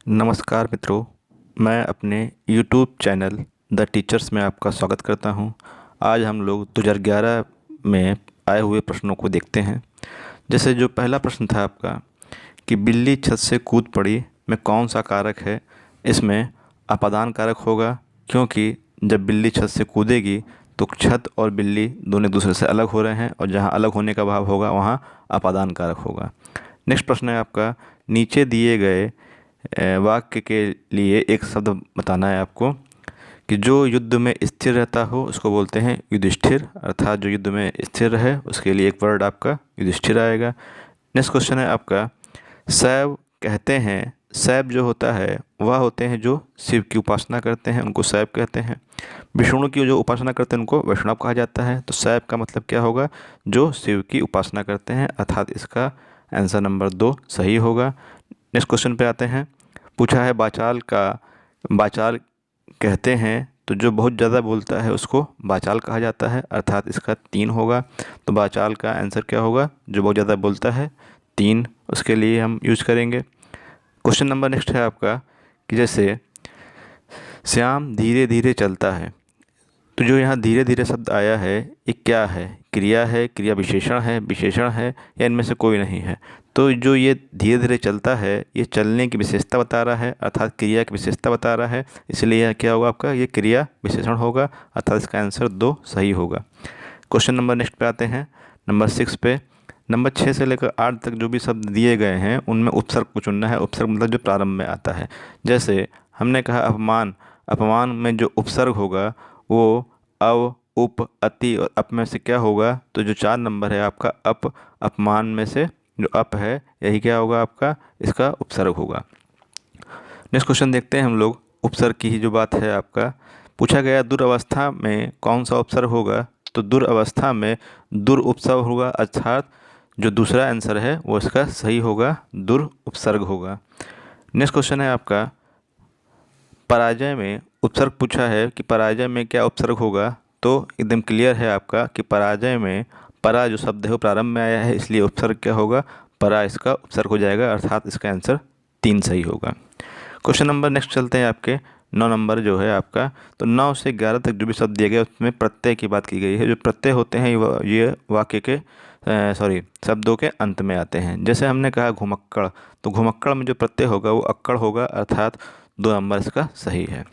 नमस्कार मित्रों, मैं अपने YouTube चैनल द टीचर्स में आपका स्वागत करता हूं। आज हम लोग 2011 में आए हुए प्रश्नों को देखते हैं। जैसे जो पहला प्रश्न था आपका कि बिल्ली छत से कूद पड़ी में कौन सा कारक है। इसमें अपादान कारक होगा, क्योंकि जब बिल्ली छत से कूदेगी तो छत और बिल्ली दोनों एक दूसरे से अलग हो रहे हैं और जहां अलग होने का भाव होगा वहां अपादान कारक होगा। नेक्स्ट प्रश्न है आपका, नीचे दिए गए वाक्य के लिए एक शब्द बताना है आपको कि जो युद्ध में स्थिर रहता हो उसको बोलते हैं युधिष्ठिर, अर्थात जो युद्ध में स्थिर है उसके लिए एक वर्ड आपका युधिष्ठिर आएगा। नेक्स्ट क्वेश्चन है आपका, शैव कहते हैं, शैव जो होता है वह होते हैं जो शिव की उपासना करते हैं, उनको शैव कहते हैं। विष्णु की जो उपासना करते हैं उनको वैष्णव कहा जाता है। तो शैव का मतलब क्या होगा, जो शिव की उपासना करते हैं, अर्थात इसका आंसर नंबर 2 सही होगा। नेक्स्ट क्वेश्चन पे आते हैं। पूछा है बाचाल कहते हैं तो जो बहुत ज़्यादा बोलता है उसको बाचाल कहा जाता है, अर्थात इसका 3 होगा। तो बाचाल का आंसर क्या होगा, जो बहुत ज़्यादा बोलता है, 3 उसके लिए हम यूज करेंगे। क्वेश्चन नंबर नेक्स्ट है आपका कि जैसे श्याम धीरे धीरे चलता है, तो जो यहाँ धीरे धीरे शब्द आया है ये क्या है, क्रिया है, क्रिया विशेषण है या इनमें से कोई नहीं है। तो जो ये धीरे धीरे चलता है ये चलने की विशेषता बता रहा है, अर्थात क्रिया की विशेषता बता रहा है, इसलिए यह क्या होगा आपका, ये क्रिया विशेषण होगा, अर्थात इसका आंसर 2 सही होगा। क्वेश्चन नंबर नेक्स्ट पे आते हैं, नंबर 6 पे। नंबर 6 से लेकर 8 तक जो भी शब्द दिए गए हैं उनमें उपसर्ग को चुनना है। उपसर्ग मतलब जो प्रारंभ में आता है। जैसे हमने कहा अपमान, अपमान में जो उपसर्ग होगा वो अव, उप, अति और अप में से क्या होगा, तो जो 4 नंबर है आपका अप, अपमान में से जो अप है यही क्या होगा आपका, इसका उपसर्ग होगा। नेक्स्ट क्वेश्चन देखते हैं हम लोग, उपसर्ग की ही जो बात है आपका। पूछा गया दुरावस्था में कौन सा उपसर्ग होगा, तो दुरावस्था में दुर उपसर्ग होगा, अर्थात जो दूसरा आंसर है वो इसका सही होगा, दुर उपसर्ग होगा। नेक्स्ट क्वेश्चन है आपका, पराजय में उपसर्ग पूछा है कि पराजय में क्या उपसर्ग होगा। तो एकदम क्लियर है आपका कि पराजय में परा जो शब्द है वो प्रारंभ में आया है, इसलिए उपसर्ग क्या होगा, परा इसका उपसर्ग हो जाएगा, अर्थात इसका आंसर 3 सही होगा। क्वेश्चन नंबर नेक्स्ट चलते हैं आपके 9 नंबर जो है आपका। तो 9 से 11 तक जो भी शब्द दिए गए उसमें प्रत्यय की बात की गई है। जो प्रत्यय होते हैं ये वाक्य के शब्दों के अंत में आते हैं। जैसे हमने कहा घुमक्कड़, तो घुमक्कड़ में जो प्रत्यय होगा वो अक्कड़ होगा, अर्थात 2 नंबर इसका सही है।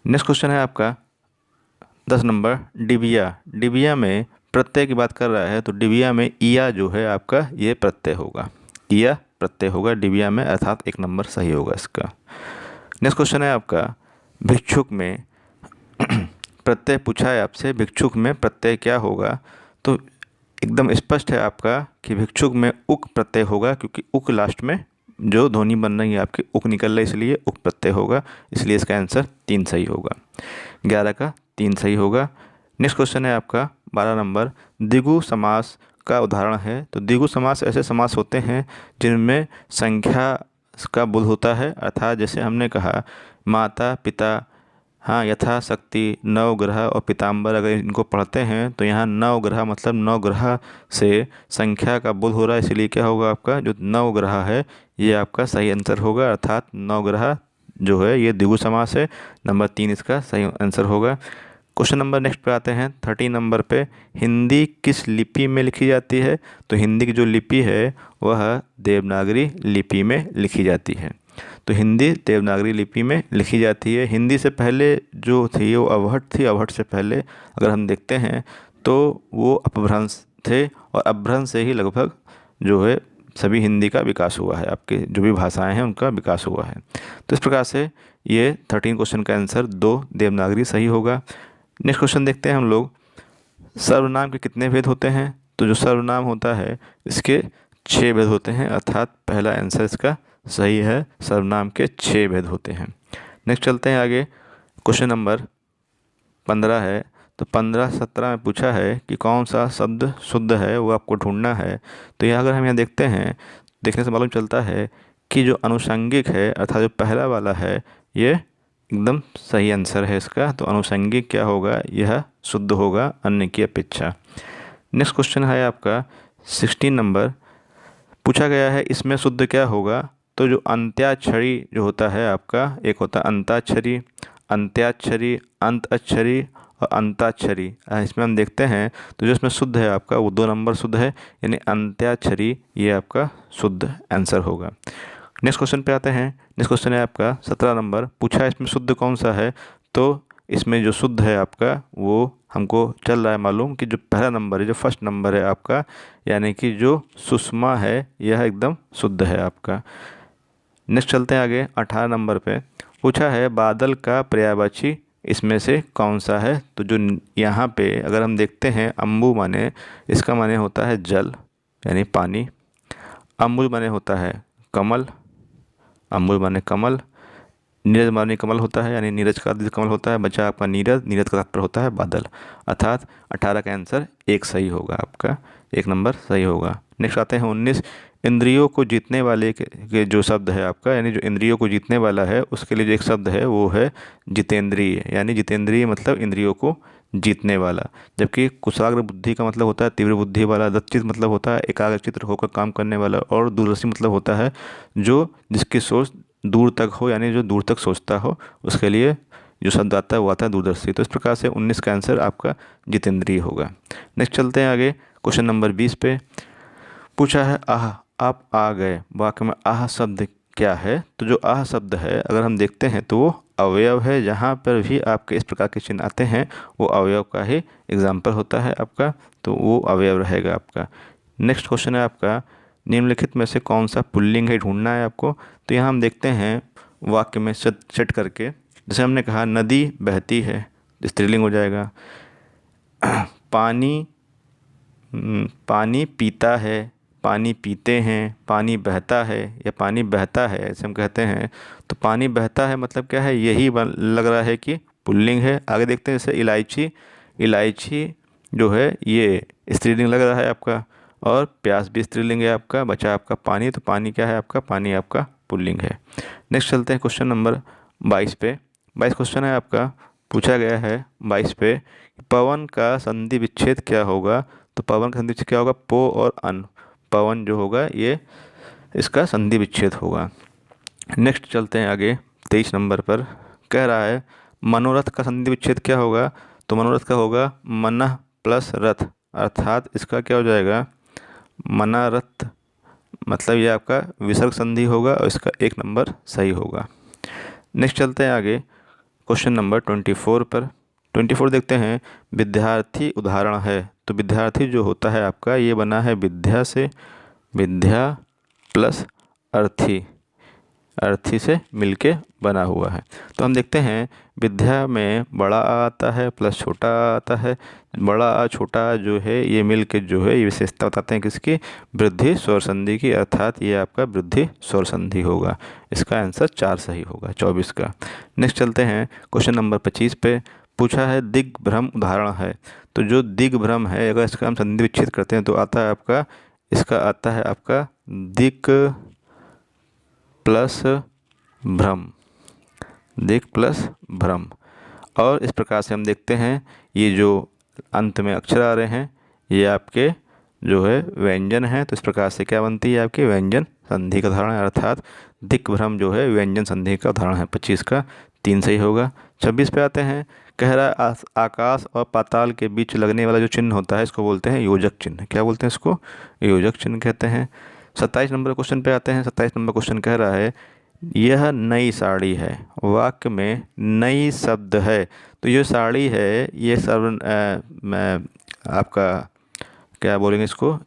नेक्स्ट क्वेश्चन है आपका 10 नंबर, डिबिया। डिबिया में प्रत्यय की बात कर रहा है, तो डिबिया में इया जो है आपका ये प्रत्यय होगा, इया प्रत्यय होगा डिबिया में, अर्थात 1 नंबर सही होगा इसका। नेक्स्ट क्वेश्चन है आपका, भिक्षुक में प्रत्यय पूछा है आपसे, भिक्षुक में प्रत्यय क्या होगा। तो एकदम स्पष्ट है आपका कि भिक्षुक में उक प्रत्यय होगा, क्योंकि उक लास्ट में जो ध्वनि बन रही है आपकी उक निकल रहा है, इसलिए उक प्रत्यय होगा, इसलिए इसका आंसर 3 सही होगा। 11 का 3 सही होगा। नेक्स्ट क्वेश्चन है आपका 12 नंबर, द्विगु समास का उदाहरण है। तो द्विगु समास ऐसे समास होते हैं जिनमें संख्या का बोध होता है, अर्थात जैसे हमने कहा माता पिता, हाँ, यथाशक्ति, नवग्रह और पीताम्बर, अगर इनको पढ़ते हैं तो यहाँ नवग्रह मतलब 9 ग्रह से संख्या का बोध हो रहा है, इसलिए क्या होगा आपका जो 9 ग्रह है ये आपका सही आंसर होगा, अर्थात 9 ग्रह जो है ये द्विगु समास है, नंबर 3 इसका सही आंसर होगा। क्वेश्चन नंबर नेक्स्ट पे आते हैं 13 नंबर पे, हिंदी किस लिपि में लिखी जाती है। तो हिंदी की जो लिपि है वह देवनागरी लिपि में लिखी जाती है। तो हिंदी देवनागरी लिपि में लिखी जाती है। हिंदी से पहले जो थी वो अवहट थी, अवहट से पहले अगर हम देखते हैं तो वो अपभ्रंश थे, और अपभ्रंश से ही लगभग जो है सभी हिंदी का विकास हुआ है, आपके जो भी भाषाएं हैं उनका विकास हुआ है। तो इस प्रकार से ये 13 क्वेश्चन का आंसर 2 देवनागरी सही होगा। नेक्स्ट क्वेश्चन देखते हैं हम लोग, सर्वनाम के कितने भेद होते हैं। तो जो सर्वनाम होता है इसके 6 भेद होते हैं, अर्थात पहला आंसर इसका सही है, सर्वनाम के 6 भेद होते हैं। नेक्स्ट चलते हैं आगे, क्वेश्चन नंबर 15 है। तो 15-17 में पूछा है कि कौन सा शब्द शुद्ध है, वो आपको ढूंढना है। तो यहाँ अगर हम यहाँ देखते हैं, देखने से मालूम चलता है कि जो अनुषंगिक है, अर्थात जो पहला वाला है ये एकदम सही आंसर है इसका। तो अनुषंगिक क्या होगा, यह शुद्ध होगा अन्य की अपेक्षा। नेक्स्ट क्वेश्चन है आपका 16 नंबर, पूछा गया है इसमें शुद्ध क्या होगा। तो जो अंत्याक्षरी जो होता है आपका, एक होता है अंताक्षरी, अंत्याक्षरी, अंतअक्षरी और अंताक्षरी। इसमें हम देखते हैं तो जो इसमें शुद्ध है आपका वो 2 नंबर शुद्ध है, यानी अंत्याक्षरी ये आपका शुद्ध आंसर होगा। नेक्स्ट क्वेश्चन पे आते हैं। नेक्स्ट क्वेश्चन है आपका 17 नंबर। पूछा है इसमें शुद्ध कौन सा है, तो इसमें जो शुद्ध है आपका वो हमको चल रहा है मालूम कि जो पहला नंबर है, जो फर्स्ट नंबर है आपका, यानी कि जो सुषमा है, यह एकदम शुद्ध है आपका। नेक्स्ट चलते हैं आगे 18 नंबर पे। पूछा है बादल का पर्यायवाची इसमें से कौन सा है, तो जो यहाँ पे अगर हम देखते हैं अम्बु माने, इसका माने होता है जल यानी पानी। अम्बुज माने होता है कमल, अम्बुज माने कमल। नीरज माने कमल होता है, यानी नीरज का कमल होता है, बचा आपका नीरज, नीरज का तात्पर्य होता है बादल। अर्थात 18 का आंसर 1 सही होगा आपका, 1 नंबर सही होगा। नेक्स्ट आते हैं 19। इंद्रियों को जीतने वाले के जो शब्द है आपका, यानी जो इंद्रियों को जीतने वाला है उसके लिए जो एक शब्द है वो है जितेंद्रिय, यानी जितेंद्रिय मतलब इंद्रियों को जीतने वाला। जबकि कुशाग्र बुद्धि का मतलब होता है तीव्र बुद्धि वाला, दत्चित मतलब होता है एकाग्रचित्त होकर काम करने वाला, और दूरदर्शी मतलब होता है जो जिसकी सोच दूर तक हो, यानी जो दूर तक सोचता हो, उसके लिए जो शब्द आता है वो आता है दूरदर्शी। तो इस प्रकार से 19 का आंसर आपका जितेंद्रिय होगा। नेक्स्ट चलते हैं आगे क्वेश्चन नंबर 20 पे। पूछा है आह आप आ गए, वाक्य में आह शब्द क्या है, तो जो आह शब्द है अगर हम देखते हैं तो वो अवयव है। जहाँ पर भी आपके इस प्रकार के चिन्ह आते हैं वो अवयव का ही एग्जाम्पल होता है आपका, तो वो अवयव रहेगा आपका। नेक्स्ट क्वेश्चन है आपका निम्नलिखित में से कौन सा पुल्लिंग है ढूंढना है आपको। तो यहाँ हम देखते हैं वाक्य में सेट करके, जैसे हमने कहा नदी बहती है, स्त्रीलिंग हो जाएगा। पानी पानी पीता है, पानी पीते हैं, पानी बहता है या पानी बहता है, ऐसे हम कहते हैं। तो पानी बहता है मतलब क्या है, यही लग रहा है कि पुल्लिंग है। आगे देखते हैं जैसे इलायची, इलायची जो है ये स्त्रीलिंग लग रहा है आपका, और प्यास भी स्त्रीलिंग है आपका। बचा आपका पानी, तो पानी क्या है आपका, पानी आपका पुल्लिंग है। नेक्स्ट चलते हैं क्वेश्चन नंबर 22 पे। 22 क्वेश्चन है आपका, पूछा गया है 22 पे पवन का संधि विच्छेद क्या होगा। तो पवन का संधि विच्छेद क्या होगा, पो और अन, पवन जो होगा ये इसका संधि विच्छेद होगा। नेक्स्ट चलते हैं आगे 23 नंबर पर। कह रहा है मनोरथ का संधि विच्छेद क्या होगा, तो मनोरथ का होगा मनः प्लस रथ, अर्थात इसका क्या हो जाएगा मनारथ, मतलब ये आपका विसर्ग संधि होगा और इसका 1 नंबर सही होगा। नेक्स्ट चलते हैं आगे क्वेश्चन नंबर 24 पर। 24 देखते हैं विद्यार्थी उदाहरण है। तो विद्यार्थी जो होता है आपका ये बना है विद्या से, विद्या प्लस अर्थी, अर्थी से मिलके बना हुआ है। तो हम देखते हैं विद्या में बड़ा आ आता है प्लस छोटा आ आता है। बड़ा आ छोटा जो है ये मिल के जो है ये विशेषता बताते हैं किसकी, वृद्धि स्वर संधि की, अर्थात ये आपका वृद्धि स्वर संधि होगा। इसका आंसर 4 सही होगा 24 का। नेक्स्ट चलते हैं क्वेश्चन नंबर 25 पे। पूछा है दिग्भ्रम उदाहरण है। तो जो दिग्भ्रम है अगर इसका हम संधि विच्छेद करते हैं तो आता है आपका, इसका आता है आपका दिक् प्लस भ्रम, दिक् प्लस भ्रम। और इस प्रकार से हम देखते हैं ये जो अंत में अक्षर आ रहे हैं ये आपके जो है व्यंजन है। तो इस प्रकार से क्या बनती है आपकी व्यंजन संधि का उदाहरण है, अर्थात दिक् भ्रम जो है व्यंजन संधि का उदाहरण है। 25 का 3 सही होगा। 26 पे आते हैं। कह रहा है आकाश और पाताल के बीच लगने वाला जो चिन्ह होता है इसको बोलते हैं योजक चिन्ह। क्या बोलते हैं इसको, योजक चिन्ह कहते हैं। 27 नंबर क्वेश्चन पे आते हैं। 27 नंबर क्वेश्चन कह रहा है यह नई साड़ी है, वाक्य में नई शब्द है। तो ये साड़ी है ये सब आपका क्या बोलेंगे इसको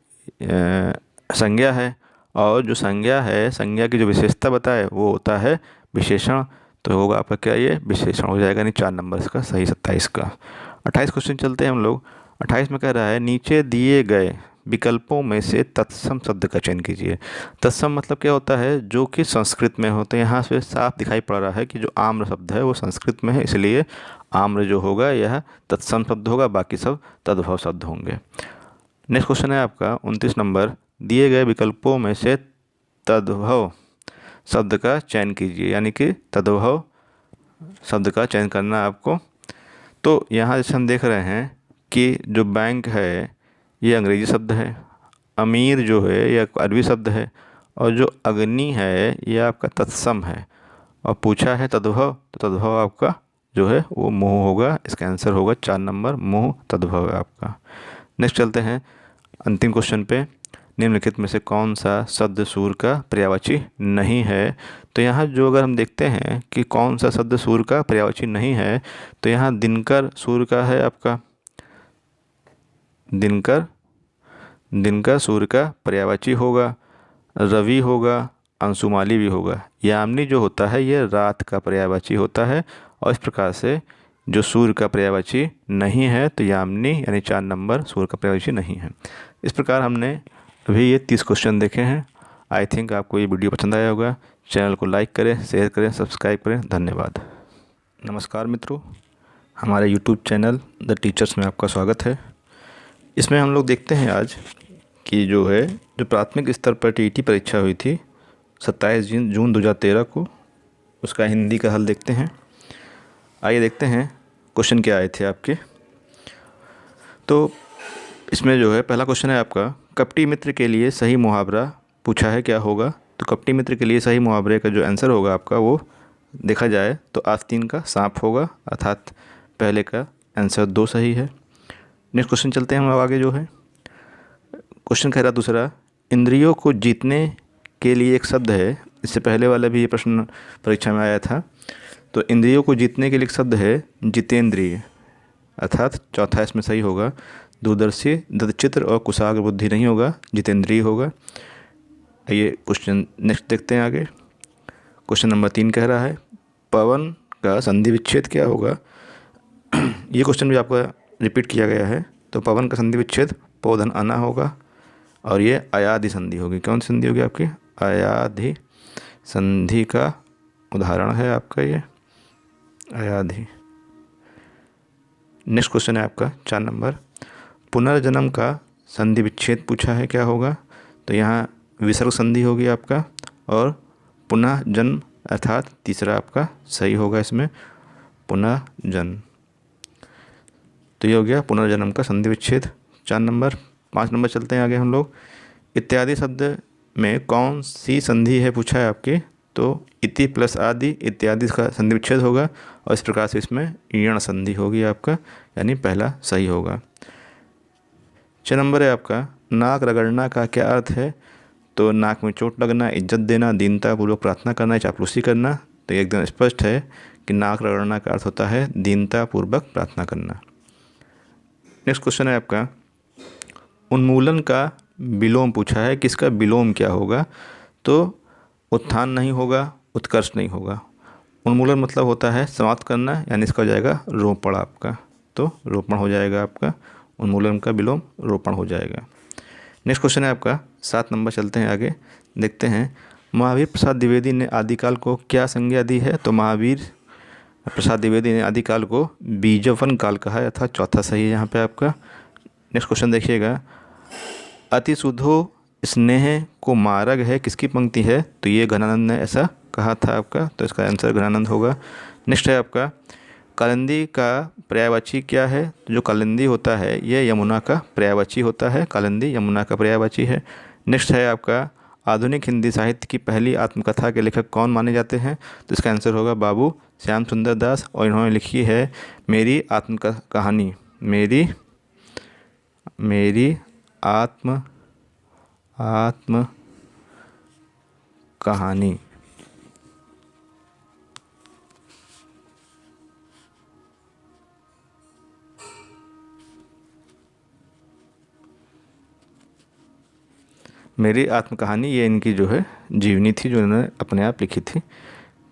संज्ञा है, और जो संज्ञा है संज्ञा की जो विशेषता बताए वो होता है विशेषण। तो होगा आपका क्या, ये विशेषण हो जाएगा, नहीं 4 नंबर इसका सही 27 का। 28 क्वेश्चन चलते हैं हम लोग। 28 में कह रहा है नीचे दिए गए विकल्पों में से तत्सम शब्द का चयन कीजिए। तत्सम मतलब क्या होता है, जो कि संस्कृत में होते हैं। यहाँ से साफ दिखाई पड़ रहा है कि जो आम्र शब्द है वो संस्कृत में है, इसलिए आम्र जो होगा यह तत्सम शब्द होगा, बाकी सब तद्भव शब्द होंगे। नेक्स्ट क्वेश्चन है आपका 29 नंबर। दिए गए विकल्पों में से तद्भव शब्द का चयन कीजिए, यानी कि तद्भव शब्द का चयन करना है आपको। तो यहाँ जैसे हम देख रहे हैं कि जो बैंक है ये अंग्रेजी शब्द है, अमीर जो है यह अरबी शब्द है, और जो अग्नि है ये आपका तत्सम है, और पूछा है तद्भव, तो तद्भव आपका जो है वो मोह होगा। इसका आंसर होगा 4 नंबर, मोह तद्भव है आपका। नेक्स्ट चलते हैं अंतिम क्वेश्चन पे। निम्नलिखित में से कौन सा शब्द सूर्य का पर्यायवाची नहीं है? तो यहाँ जो अगर हम देखते हैं कि कौन सा शब्द सूर्य का पर्यायवाची नहीं है, तो यहाँ दिनकर सूर्य का है आपका। दिनकर, दिनकर सूर्य का पर्यायवाची होगा। रवि होगा, अंशुमाली भी होगा। यामिनी जो होता है ये रात का पर्यायवाची होता है। और इस प्रकार से जो सूर्य का पर्यायवाची नहीं है, तो यामिनी यानी 4 नंबर सूर्य का पर्यायवाची नहीं है। इस प्रकार हमने अभी ये 30 क्वेश्चन देखे हैं। आई थिंक आपको ये वीडियो पसंद आया होगा। चैनल को लाइक करें, शेयर करें, सब्सक्राइब करें। धन्यवाद। नमस्कार मित्रों, हमारे यूट्यूब चैनल द टीचर्स में आपका स्वागत है। इसमें हम लोग देखते हैं आज कि जो प्राथमिक स्तर पर टीईटी परीक्षा हुई थी 27 जून 2013 को, उसका हिंदी का हल देखते हैं। आइए देखते हैं क्वेश्चन क्या आए थे आपके। तो इसमें पहला क्वेश्चन है आपका, कपटी मित्र के लिए सही मुहावरा पूछा है, क्या होगा? तो कपटी मित्र के लिए सही मुहावरे का जो आंसर होगा आपका, वो देखा जाए तो आस्तीन का सांप होगा, अर्थात पहले का आंसर 2 सही है। नेक्स्ट क्वेश्चन चलते हैं हम आगे। क्वेश्चन कह रहा दूसरा, इंद्रियों को जीतने के लिए एक शब्द है। इससे पहले वाला भी ये प्रश्न परीक्षा में आया था। तो इंद्रियों को जीतने के लिए एक शब्द है जितेंद्रिय, अर्थात चौथा इसमें सही होगा। दूरदर्शी, दृढ़चित्र और कुशाग्र बुद्धि नहीं होगा, जितेंद्रिय होगा। ये क्वेश्चन नेक्स्ट देखते हैं आगे। क्वेश्चन नंबर 3 कह रहा है, पवन का संधि विच्छेद क्या होगा? ये क्वेश्चन भी आपका रिपीट किया गया है। तो पवन का संधि विच्छेद पौधन आना होगा, और ये अयाधि संधि होगी। कौन सी संधि होगी आपकी? अयाधि संधि का उदाहरण है आपका ये अयाधि। नेक्स्ट क्वेश्चन है आपका 4 नंबर, पुनर्जन्म का संधि विच्छेद पूछा है, क्या होगा? तो यहाँ विसर्ग संधि होगी आपका, और पुनः जन्म अर्थात तीसरा आपका सही होगा इसमें, पुनः जन्म। तो ये हो गया पुनर्जन्म का संधि विच्छेद 4 नंबर। 5 नंबर चलते हैं आगे हम लोग। इत्यादि शब्द में कौन सी संधि है पूछा है आपके? तो इति प्लस आदि इत्यादि का संधि विच्छेद होगा, और इस प्रकार से इसमें यण संधि होगी आपका, यानी पहला सही होगा। 6 नंबर है आपका, नाक रगड़ना का क्या अर्थ है? तो नाक में चोट लगना, इज्जत देना, दीनता पूर्वक प्रार्थना करना, चापलूसी करना। तो एकदम स्पष्ट है कि नाक रगड़ना का अर्थ होता है दीनता पूर्वक प्रार्थना करना। नेक्स्ट क्वेश्चन है आपका, उन्मूलन का विलोम पूछा है, किसका विलोम क्या होगा? तो उत्थान नहीं होगा, उत्कर्ष नहीं होगा। उन्मूलन मतलब होता है समाप्त करना, यानी इसका हो जाएगा रोपण आपका। तो रोपण हो जाएगा आपका, उन्मूलन का विलोम रोपण हो जाएगा। नेक्स्ट क्वेश्चन है आपका 7 नंबर। चलते हैं आगे, देखते हैं महावीर प्रसाद द्विवेदी ने आदिकाल को क्या संज्ञा दी है? तो महावीर प्रसाद द्विवेदी ने आदिकाल को बीजवन काल कहा है, अर्थात चौथा सही है यहाँ पे आपका। नेक्स्ट क्वेश्चन देखिएगा, अति सुधो स्नेह को मार्ग है, किसकी पंक्ति है? तो ये घनानंद ने ऐसा कहा था आपका, तो इसका आंसर घनानंद होगा। नेक्स्ट है आपका, कालिंदी का पर्यायवाची क्या है? तो जो कालिंदी होता है ये यमुना का पर्यायवाची होता है, कालिंदी यमुना का पर्यायवाची है। नेक्स्ट है आपका, आधुनिक हिंदी साहित्य की पहली आत्मकथा के लेखक कौन माने जाते हैं? तो इसका आंसर होगा बाबू श्याम सुंदर दास, और इन्होंने लिखी है मेरी आत्मकहानी, मेरी आत्म कहानी। मेरी आत्मकहानी ये इनकी जीवनी थी, जो इन्होंने अपने आप लिखी थी।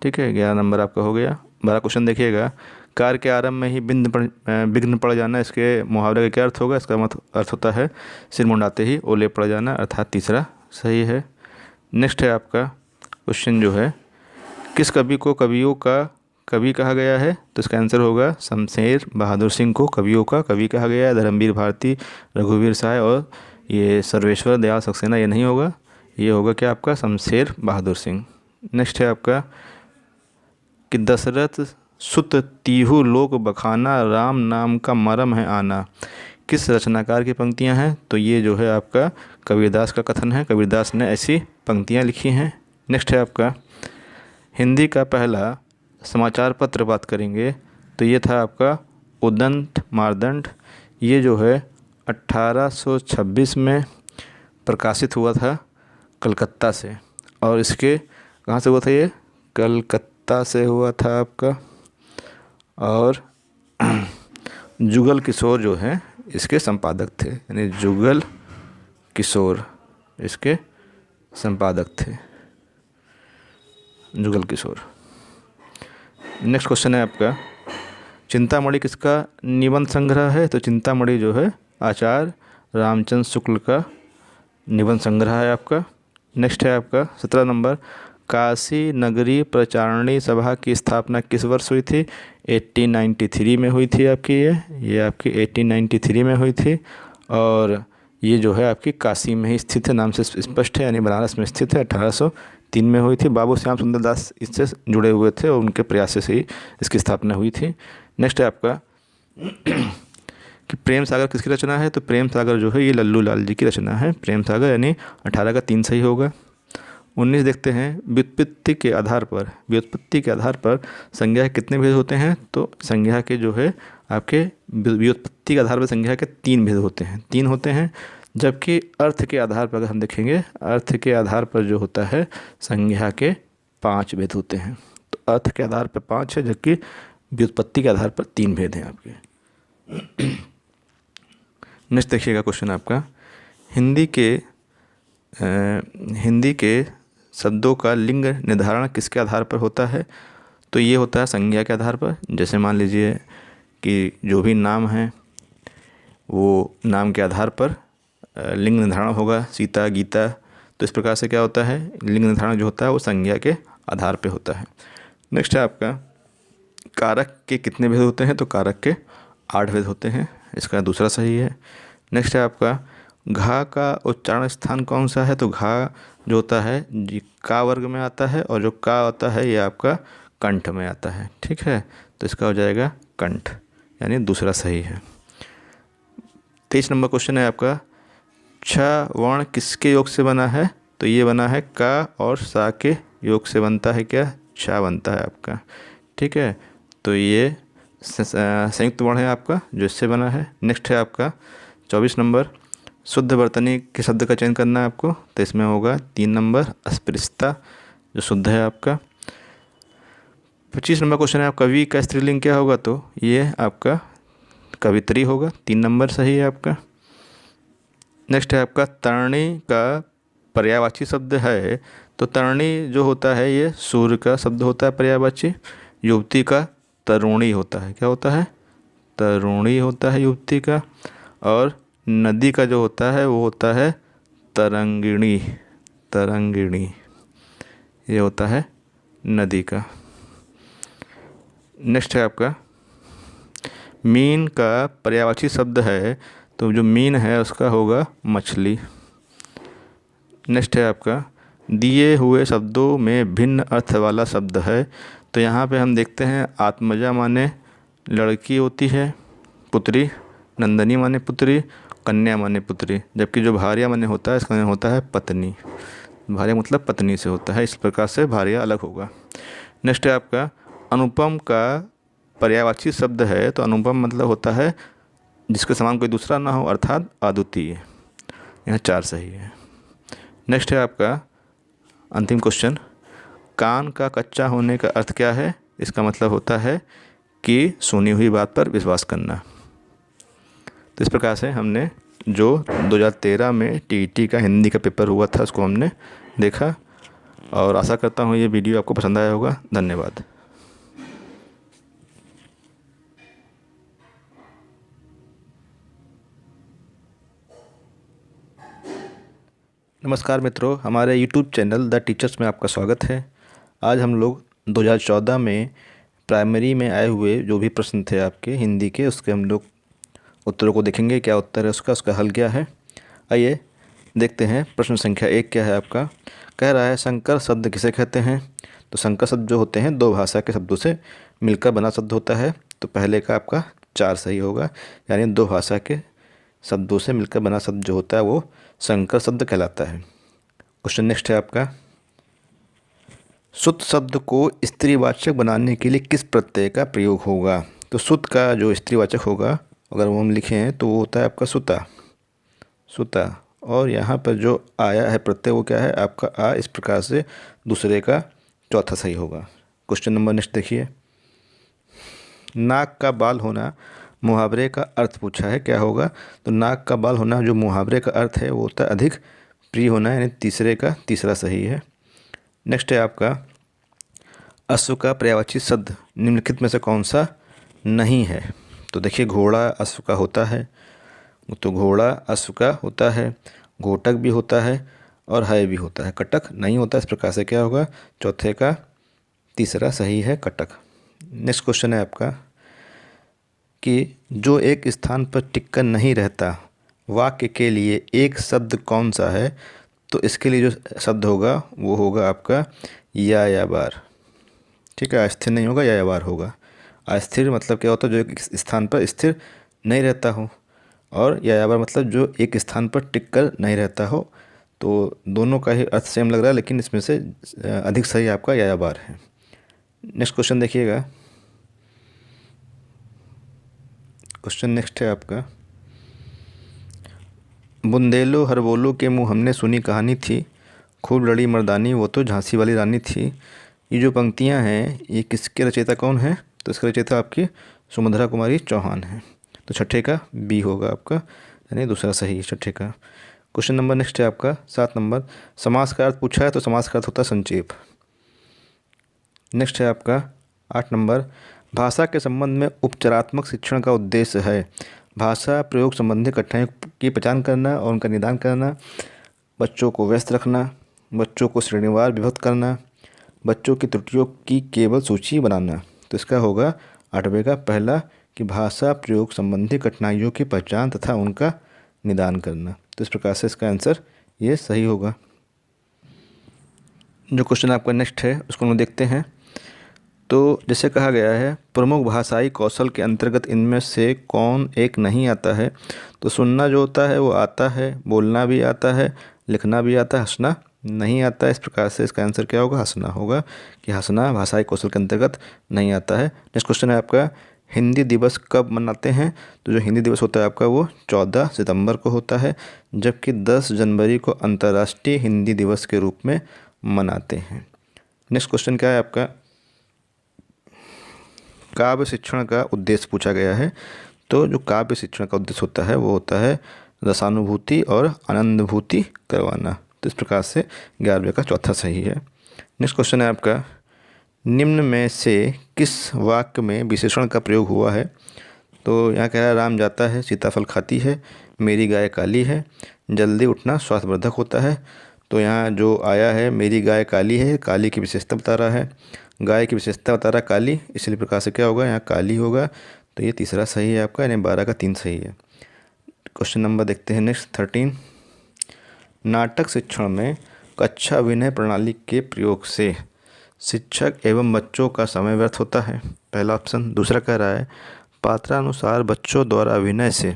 ठीक है, 11 नंबर आपका हो गया। 12 क्वेश्चन देखिएगा, कार्य के आरंभ में ही विघ्न पड़ जाना, इसके मुहावरे का क्या अर्थ होगा? इसका अर्थ होता है सिर मुंडाते ही ओले पड़ जाना, अर्थात तीसरा सही है। नेक्स्ट है आपका क्वेश्चन किस कवि को कवियों का कवि कहा गया है? तो इसका आंसर होगा शमशेर बहादुर सिंह को कवियों का कवि कहा गया है। धर्मवीर भारती, रघुवीर साय और ये सर्वेश्वर दयाल सक्सेना ये नहीं होगा, ये होगा क्या आपका शमशेर बहादुर सिंह। नेक्स्ट है आपका कि दशरथ सुत तीहु लोक बखाना, राम नाम का मरम है आना। किस रचनाकार की पंक्तियां हैं? तो ये जो है आपका कबीरदास का कथन है। कबीरदास ने ऐसी पंक्तियां लिखी हैं। नेक्स्ट है आपका हिंदी का पहला समाचार पत्र बात करेंगे तो ये था आपका उदंत मार्दंड। ये जो है 1826 में प्रकाशित हुआ था कलकत्ता से। और इसके कहाँ से हुआ था? ये कलकत्ता से हुआ था आपका। और जुगल किशोर जो हैं इसके संपादक थे, यानी जुगल किशोर इसके संपादक थे, जुगल किशोर। नेक्स्ट क्वेश्चन है आपका चिंतामणि किसका निबंध संग्रह है? तो चिंतामणि जो है आचार्य रामचंद्र शुक्ल का निबंध संग्रह है आपका। नेक्स्ट है आपका 17 नंबर काशी नगरी प्रचारणी सभा की स्थापना किस वर्ष हुई थी? 1893 में हुई थी आपकी। ये आपकी 1893 में हुई थी। और ये जो है आपकी काशी में ही स्थित है, नाम से स्पष्ट है, यानी बनारस में स्थित है। 1803 में हुई थी। बाबू श्याम सुंदर दास इससे जुड़े हुए थे और उनके प्रयास से ही इसकी स्थापना हुई थी। नेक्स्ट है आपका कि प्रेम सागर किसकी रचना है? तो प्रेम सागर जो है ये लल्लू लाल जी की रचना है। प्रेम सागर यानी 18 का 3 सही होगा। 19 देखते हैं व्युत्पत्ति के आधार पर संज्ञा के कितने भेद होते हैं? तो संज्ञा के जो है आपके व्युत्पत्ति के आधार पर संज्ञा के 3 भेद होते हैं, 3 होते हैं। जबकि अर्थ के आधार पर अगर हम देखेंगे, अर्थ के आधार पर जो होता है संज्ञा के 5 भेद होते हैं। तो अर्थ के आधार पर 5 है, जबकि व्युत्पत्ति के आधार पर 3 भेद हैं आपके। नेक्स्ट देखिएगा क्वेश्चन आपका हिंदी के शब्दों का लिंग निर्धारण किसके आधार पर होता है? तो ये होता है संज्ञा के आधार पर। जैसे मान लीजिए कि जो भी नाम है वो नाम के आधार पर लिंग निर्धारण होगा, सीता गीता। तो इस प्रकार से क्या होता है, लिंग निर्धारण जो होता है वो संज्ञा के आधार पर होता है। नेक्स्ट है आपका कारक के कितने भेद होते हैं? तो कारक के 8 भेद होते हैं, इसका दूसरा सही है। नेक्स्ट है आपका घा का उच्चारण स्थान कौन सा है? तो घा जो होता है जी का वर्ग में आता है, और जो का होता है ये आपका कंठ में आता है। ठीक है, तो इसका हो जाएगा कंठ, यानी दूसरा सही है। 23 नंबर क्वेश्चन है आपका छ वर्ण किसके योग से बना है? तो ये बना है का और सा के योग से बनता है। क्या? छा बनता है आपका। ठीक है, तो ये संयुक्त वर्ण है आपका जो इससे बना है। नेक्स्ट है आपका 24 नंबर शुद्ध वर्तनी के शब्द का चयन करना है आपको। तो इसमें होगा 3 नंबर अस्पृश्यता जो शुद्ध है आपका। 25 नंबर क्वेश्चन है आप कवि का स्त्रीलिंग क्या होगा? तो ये आपका कवित्री होगा, 3 नंबर सही है आपका। नेक्स्ट है आपका तरणी का पर्यायवाची शब्द है। तो तरणी जो होता है ये सूर्य का शब्द होता है पर्यायवाची। युवती का तरुणी होता है। क्या होता है? तरुणी होता है युवती का। और नदी का जो होता है वो होता है तरंगिणी, तरंगिणी ये होता है नदी का। नेक्स्ट है आपका मीन का पर्यायवाची शब्द है। तो जो मीन है उसका होगा मछली। नेक्स्ट है आपका दिए हुए शब्दों में भिन्न अर्थ वाला शब्द है। तो यहाँ पे हम देखते हैं आत्मजा माने लड़की होती है, पुत्री, नंदनी माने पुत्री, कन्या माने पुत्री। जबकि जो भार्या माने होता है इसका होता है पत्नी। भार्या मतलब पत्नी से होता है, इस प्रकार से भार्या अलग होगा। नेक्स्ट है आपका अनुपम का पर्यायवाची शब्द है। तो अनुपम मतलब होता है जिसके समान कोई दूसरा ना हो, अर्थात अद्वितीय। यहाँ 4 सही है। नेक्स्ट है आपका अंतिम क्वेश्चन कान का कच्चा होने का अर्थ क्या है? इसका मतलब होता है कि सुनी हुई बात पर विश्वास करना। तो इस प्रकार से हमने जो 2013 में टीईटी का हिंदी का पेपर हुआ था उसको हमने देखा, और आशा करता हूँ ये वीडियो आपको पसंद आया होगा। धन्यवाद। नमस्कार मित्रों, हमारे YouTube चैनल द टीचर्स में आपका स्वागत है। आज हम लोग 2014 में प्राइमरी में आए हुए जो भी प्रश्न थे आपके हिंदी के, उसके हम लोग उत्तरों को देखेंगे। क्या उत्तर है उसका हल क्या है। आइए देखते हैं। प्रश्न संख्या 1 क्या है आपका? कह रहा है संकर शब्द किसे कहते हैं? तो संकर शब्द जो होते हैं 2 भाषा के शब्दों से मिलकर बना शब्द होता है। तो पहले का आपका 4 सही होगा, यानी 2 भाषा के शब्दों से मिलकर बना शब्द जो होता है वो संकर शब्द कहलाता है। क्वेश्चन नेक्स्ट है आपका, सुत शब्द को स्त्रीवाचक बनाने के लिए किस प्रत्यय का प्रयोग होगा? तो सुत का जो स्त्रीवाचक होगा अगर वो हम लिखें हैं तो वो होता है आपका सुता, सुता। और यहाँ पर जो आया है प्रत्यय वो क्या है आपका आ, इस प्रकार से दूसरे का चौथा सही होगा। क्वेश्चन नंबर नेक्स्ट देखिए, नाक का बाल होना मुहावरे का अर्थ पूछा है, क्या होगा? तो नाक का बाल होना जो मुहावरे का अर्थ है वो होता है अधिक प्रिय होना, यानी तीसरे का तीसरा सही है। नेक्स्ट है आपका, अश्व का पर्यायवाची शब्द निम्नलिखित में से कौन सा नहीं है? तो देखिए घोड़ा अश्व का होता है, तो घोड़ा अश्व का होता है, घोटक भी होता है और है भी होता है, कटक नहीं होता। इस प्रकार से क्या होगा, चौथे का तीसरा सही है कटक। नेक्स्ट क्वेश्चन है आपका कि जो एक स्थान पर टिककर नहीं रहता वाक्य के लिए एक शब्द कौन सा है? तो इसके लिए जो शब्द होगा वो होगा आपका या बार, ठीक है। अस्थिर नहीं होगा, या बार होगा। अस्थिर मतलब क्या होता है, जो एक स्थान पर स्थिर नहीं रहता हो, और या बार मतलब जो एक स्थान पर टिककर नहीं रहता हो। तो दोनों का ही अर्थ सेम लग रहा है, लेकिन इसमें से अधिक सही आपका या बार है। नेक्स्ट क्वेश्चन देखिएगा, क्वेश्चन नेक्स्ट है आपका, बुंदेलो हर बोलो के मुँह हमने सुनी कहानी थी, खूब लड़ी मर्दानी वो तो झांसी वाली रानी थी। ये जो पंक्तियां हैं ये किसके रचयिता कौन है? तो इसका रचयिता आपकी सुमंधरा कुमारी चौहान है। तो छठे का बी होगा आपका, यानी दूसरा सही है छठे का। क्वेश्चन नंबर नेक्स्ट है आपका 7 नंबर, समास का अर्थ पूछा है, तो समास का अर्थ होता है संक्षेप। नेक्स्ट है आपका 8 नंबर, भाषा के संबंध में उपचारात्मक शिक्षण का उद्देश्य है। भाषा प्रयोग संबंधी कठिनाइयों की पहचान करना और उनका निदान करना, बच्चों को व्यस्त रखना, बच्चों को श्रेणीवार विभक्त करना, बच्चों की त्रुटियों की केवल सूची बनाना। तो इसका होगा 8वें का पहला कि भाषा प्रयोग संबंधी कठिनाइयों की पहचान तथा उनका निदान करना। तो इस प्रकार से इसका आंसर ये सही होगा। जो क्वेश्चन आपका नेक्स्ट है उसको हम देखते हैं। तो जैसे कहा गया है, प्रमुख भाषाई कौशल के अंतर्गत इनमें से कौन एक नहीं आता है? तो सुनना जो होता है वो आता है, बोलना भी आता है, लिखना भी आता है, हंसना नहीं आता है। इस प्रकार से इसका आंसर क्या होगा, हंसना होगा, कि हंसना भाषाई कौशल के अंतर्गत नहीं आता है। नेक्स्ट क्वेश्चन है आपका, हिंदी दिवस कब मनाते हैं? तो जो हिंदी दिवस होता है आपका वो 14 सितंबर को होता है, जबकि 10 जनवरी को अंतर्राष्ट्रीय हिंदी दिवस के रूप में मनाते हैं। नेक्स्ट क्वेश्चन क्या है आपका, काव्य शिक्षण का उद्देश्य पूछा गया है। तो जो काव्य शिक्षण का उद्देश्य होता है वो होता है रसानुभूति और आनंदभूति करवाना। तो इस प्रकार से 11वें का चौथा सही है। नेक्स्ट क्वेश्चन है आपका, निम्न में से किस वाक्य में विशेषण का प्रयोग हुआ है? तो यहाँ कह रहा है, राम जाता है सीताफल खाती है, मेरी गाय काली है, जल्दी उठना स्वास्थ्यवर्धक होता है। तो यहाँ जो आया है मेरी गाय काली है, काली की विशेषता बता रहा है, गाय की विशेषता बता रहा है काली, इसलिए प्रकार से क्या होगा, यहाँ काली होगा। तो ये तीसरा सही है आपका, यानी 12 का 3 सही है। क्वेश्चन नंबर देखते हैं नेक्स्ट 13, नाटक शिक्षण में कक्षा विनय प्रणाली के प्रयोग से शिक्षक एवं बच्चों का समय व्यर्थ होता है, पहला ऑप्शन। दूसरा कह रहा है पात्रानुसार बच्चों द्वारा अभिनय से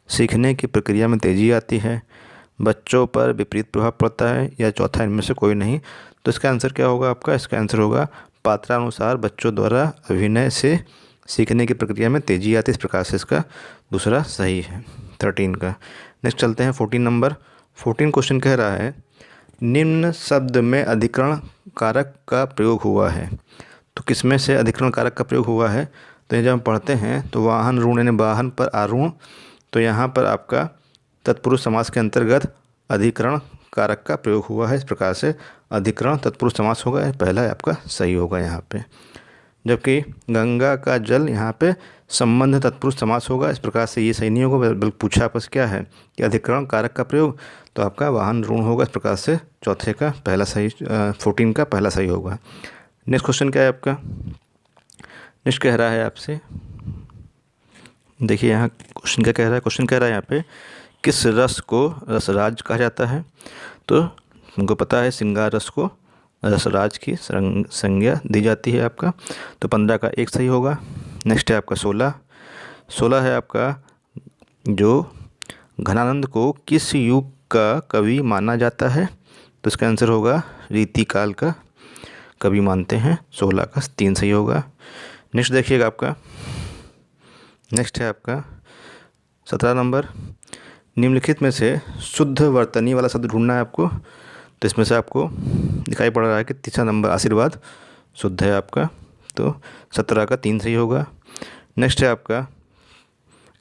सीखने की प्रक्रिया में तेजी आती है, बच्चों पर विपरीत प्रभाव पड़ता है, या चौथा इनमें से कोई नहीं। तो इसका आंसर क्या होगा आपका, इसका आंसर होगा पात्रानुसार बच्चों द्वारा अभिनय से सीखने की प्रक्रिया में तेजी आती है। इस प्रकार से इसका दूसरा सही है 13 का। नेक्स्ट चलते हैं 14 नंबर। 14 क्वेश्चन कह रहा है, निम्न शब्द में अधिकरण कारक का प्रयोग हुआ है। तो किसमें से अधिकरण कारक का प्रयोग हुआ है? तो जब हम पढ़ते हैं तो वाहन ऋण यानी वाहन पर आरूढ़, तो यहाँ पर आपका तत्पुरुष समास के अंतर्गत अधिकरण कारक का प्रयोग हुआ है। इस प्रकार से अधिकरण तत्पुरुष समास होगा, पहला आपका सही होगा यहाँ पे। जबकि गंगा का जल यहाँ पे संबंध तत्पुरुष समास होगा। इस प्रकार से ये सही नहीं होगा, बल्कि पूछा आपस क्या है कि अधिकरण कारक का प्रयोग, तो आपका वाहन ऋण होगा। इस प्रकार से चौथे का पहला सही 14 का पहला सही होगा। नेक्स्ट क्वेश्चन क्या है आपका, नेक्स्ट कह रहा है आपसे, देखिए यहाँ क्वेश्चन क्या कह रहा है। क्वेश्चन कह रहा है यहाँ पे किस रस को रसराज कहा जाता है? तो हमको पता है श्रृंगार रस को रसराज की संज्ञा दी जाती है आपका। तो 15 का 1 सही होगा। नेक्स्ट है आपका 16 है आपका जो घनानंद को किस युग का कवि माना जाता है? तो इसका आंसर होगा रीतिकाल का कवि मानते हैं। 16 का 3 सही होगा। नेक्स्ट देखिएगा आपका, नेक्स्ट है आपका 17 नंबर। निम्नलिखित में से शुद्ध वर्तनी वाला शब्द ढूंढना है आपको। तो इसमें से आपको दिखाई पड़ रहा है कि तीसरा नंबर आशीर्वाद शुद्ध है आपका, तो 17 का 3 सही होगा। नेक्स्ट है आपका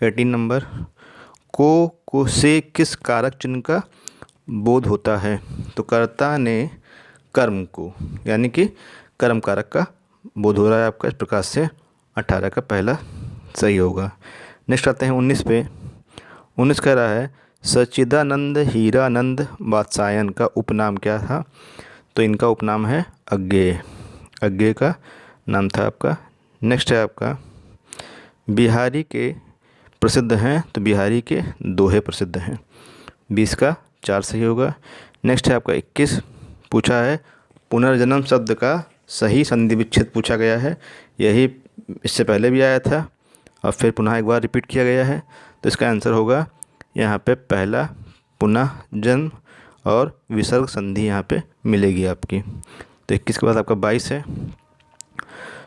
18 नंबर। को से किस कारक चिन्ह का बोध होता है? तो कर्ता ने कर्म को, यानी कि कर्म कारक का बोध हो रहा है आपका। इस प्रकार से 18 का पहला सही होगा। नेक्स्ट आते हैं 19 पे। 19 कह रहा है सच्चिदानंद हीरानंद वात्सायन का उपनाम क्या था? तो इनका उपनाम है अज्ञेय, अज्ञेय का नाम था आपका। नेक्स्ट है आपका बिहारी के प्रसिद्ध हैं, तो बिहारी के दोहे प्रसिद्ध हैं। 20 का 4 सही होगा। नेक्स्ट है आपका 21 पूछा है पुनर्जन्म शब्द का सही संधि विच्छेद पूछा गया है। यही इससे पहले भी आया था और फिर पुनः एक बार रिपीट किया गया है। तो इसका आंसर होगा यहाँ पे पहला पुनः जन्म और विसर्ग संधि यहाँ पे मिलेगी आपकी। तो 21 के बाद आपका 22 है।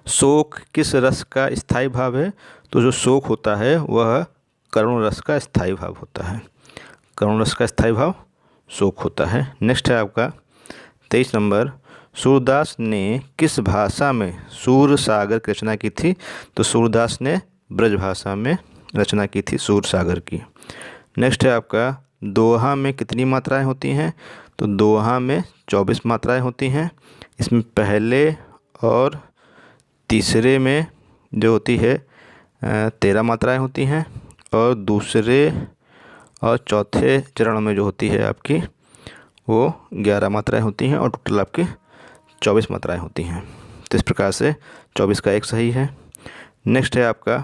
शोक किस रस का स्थायी भाव है? तो जो शोक होता है वह करुण रस का स्थायी भाव होता है। करुण रस का स्थायी भाव शोक होता है। नेक्स्ट है आपका 23 नंबर। सूरदास ने किस भाषा में सूर सागर की रचना की थी? तो सूरदास ने ब्रज भाषा में रचना की थी सूर सागर की। नेक्स्ट है आपका दोहा में कितनी मात्राएं होती हैं? तो दोहा में 24 मात्राएं होती हैं। इसमें पहले और तीसरे में जो होती है 13 मात्राएं होती हैं और दूसरे और चौथे चरण में जो होती है आपकी वो 11 मात्राएं होती हैं और टोटल आपकी 24 मात्राएं होती हैं। तो इस प्रकार से 24 का 1 सही है। नेक्स्ट है आपका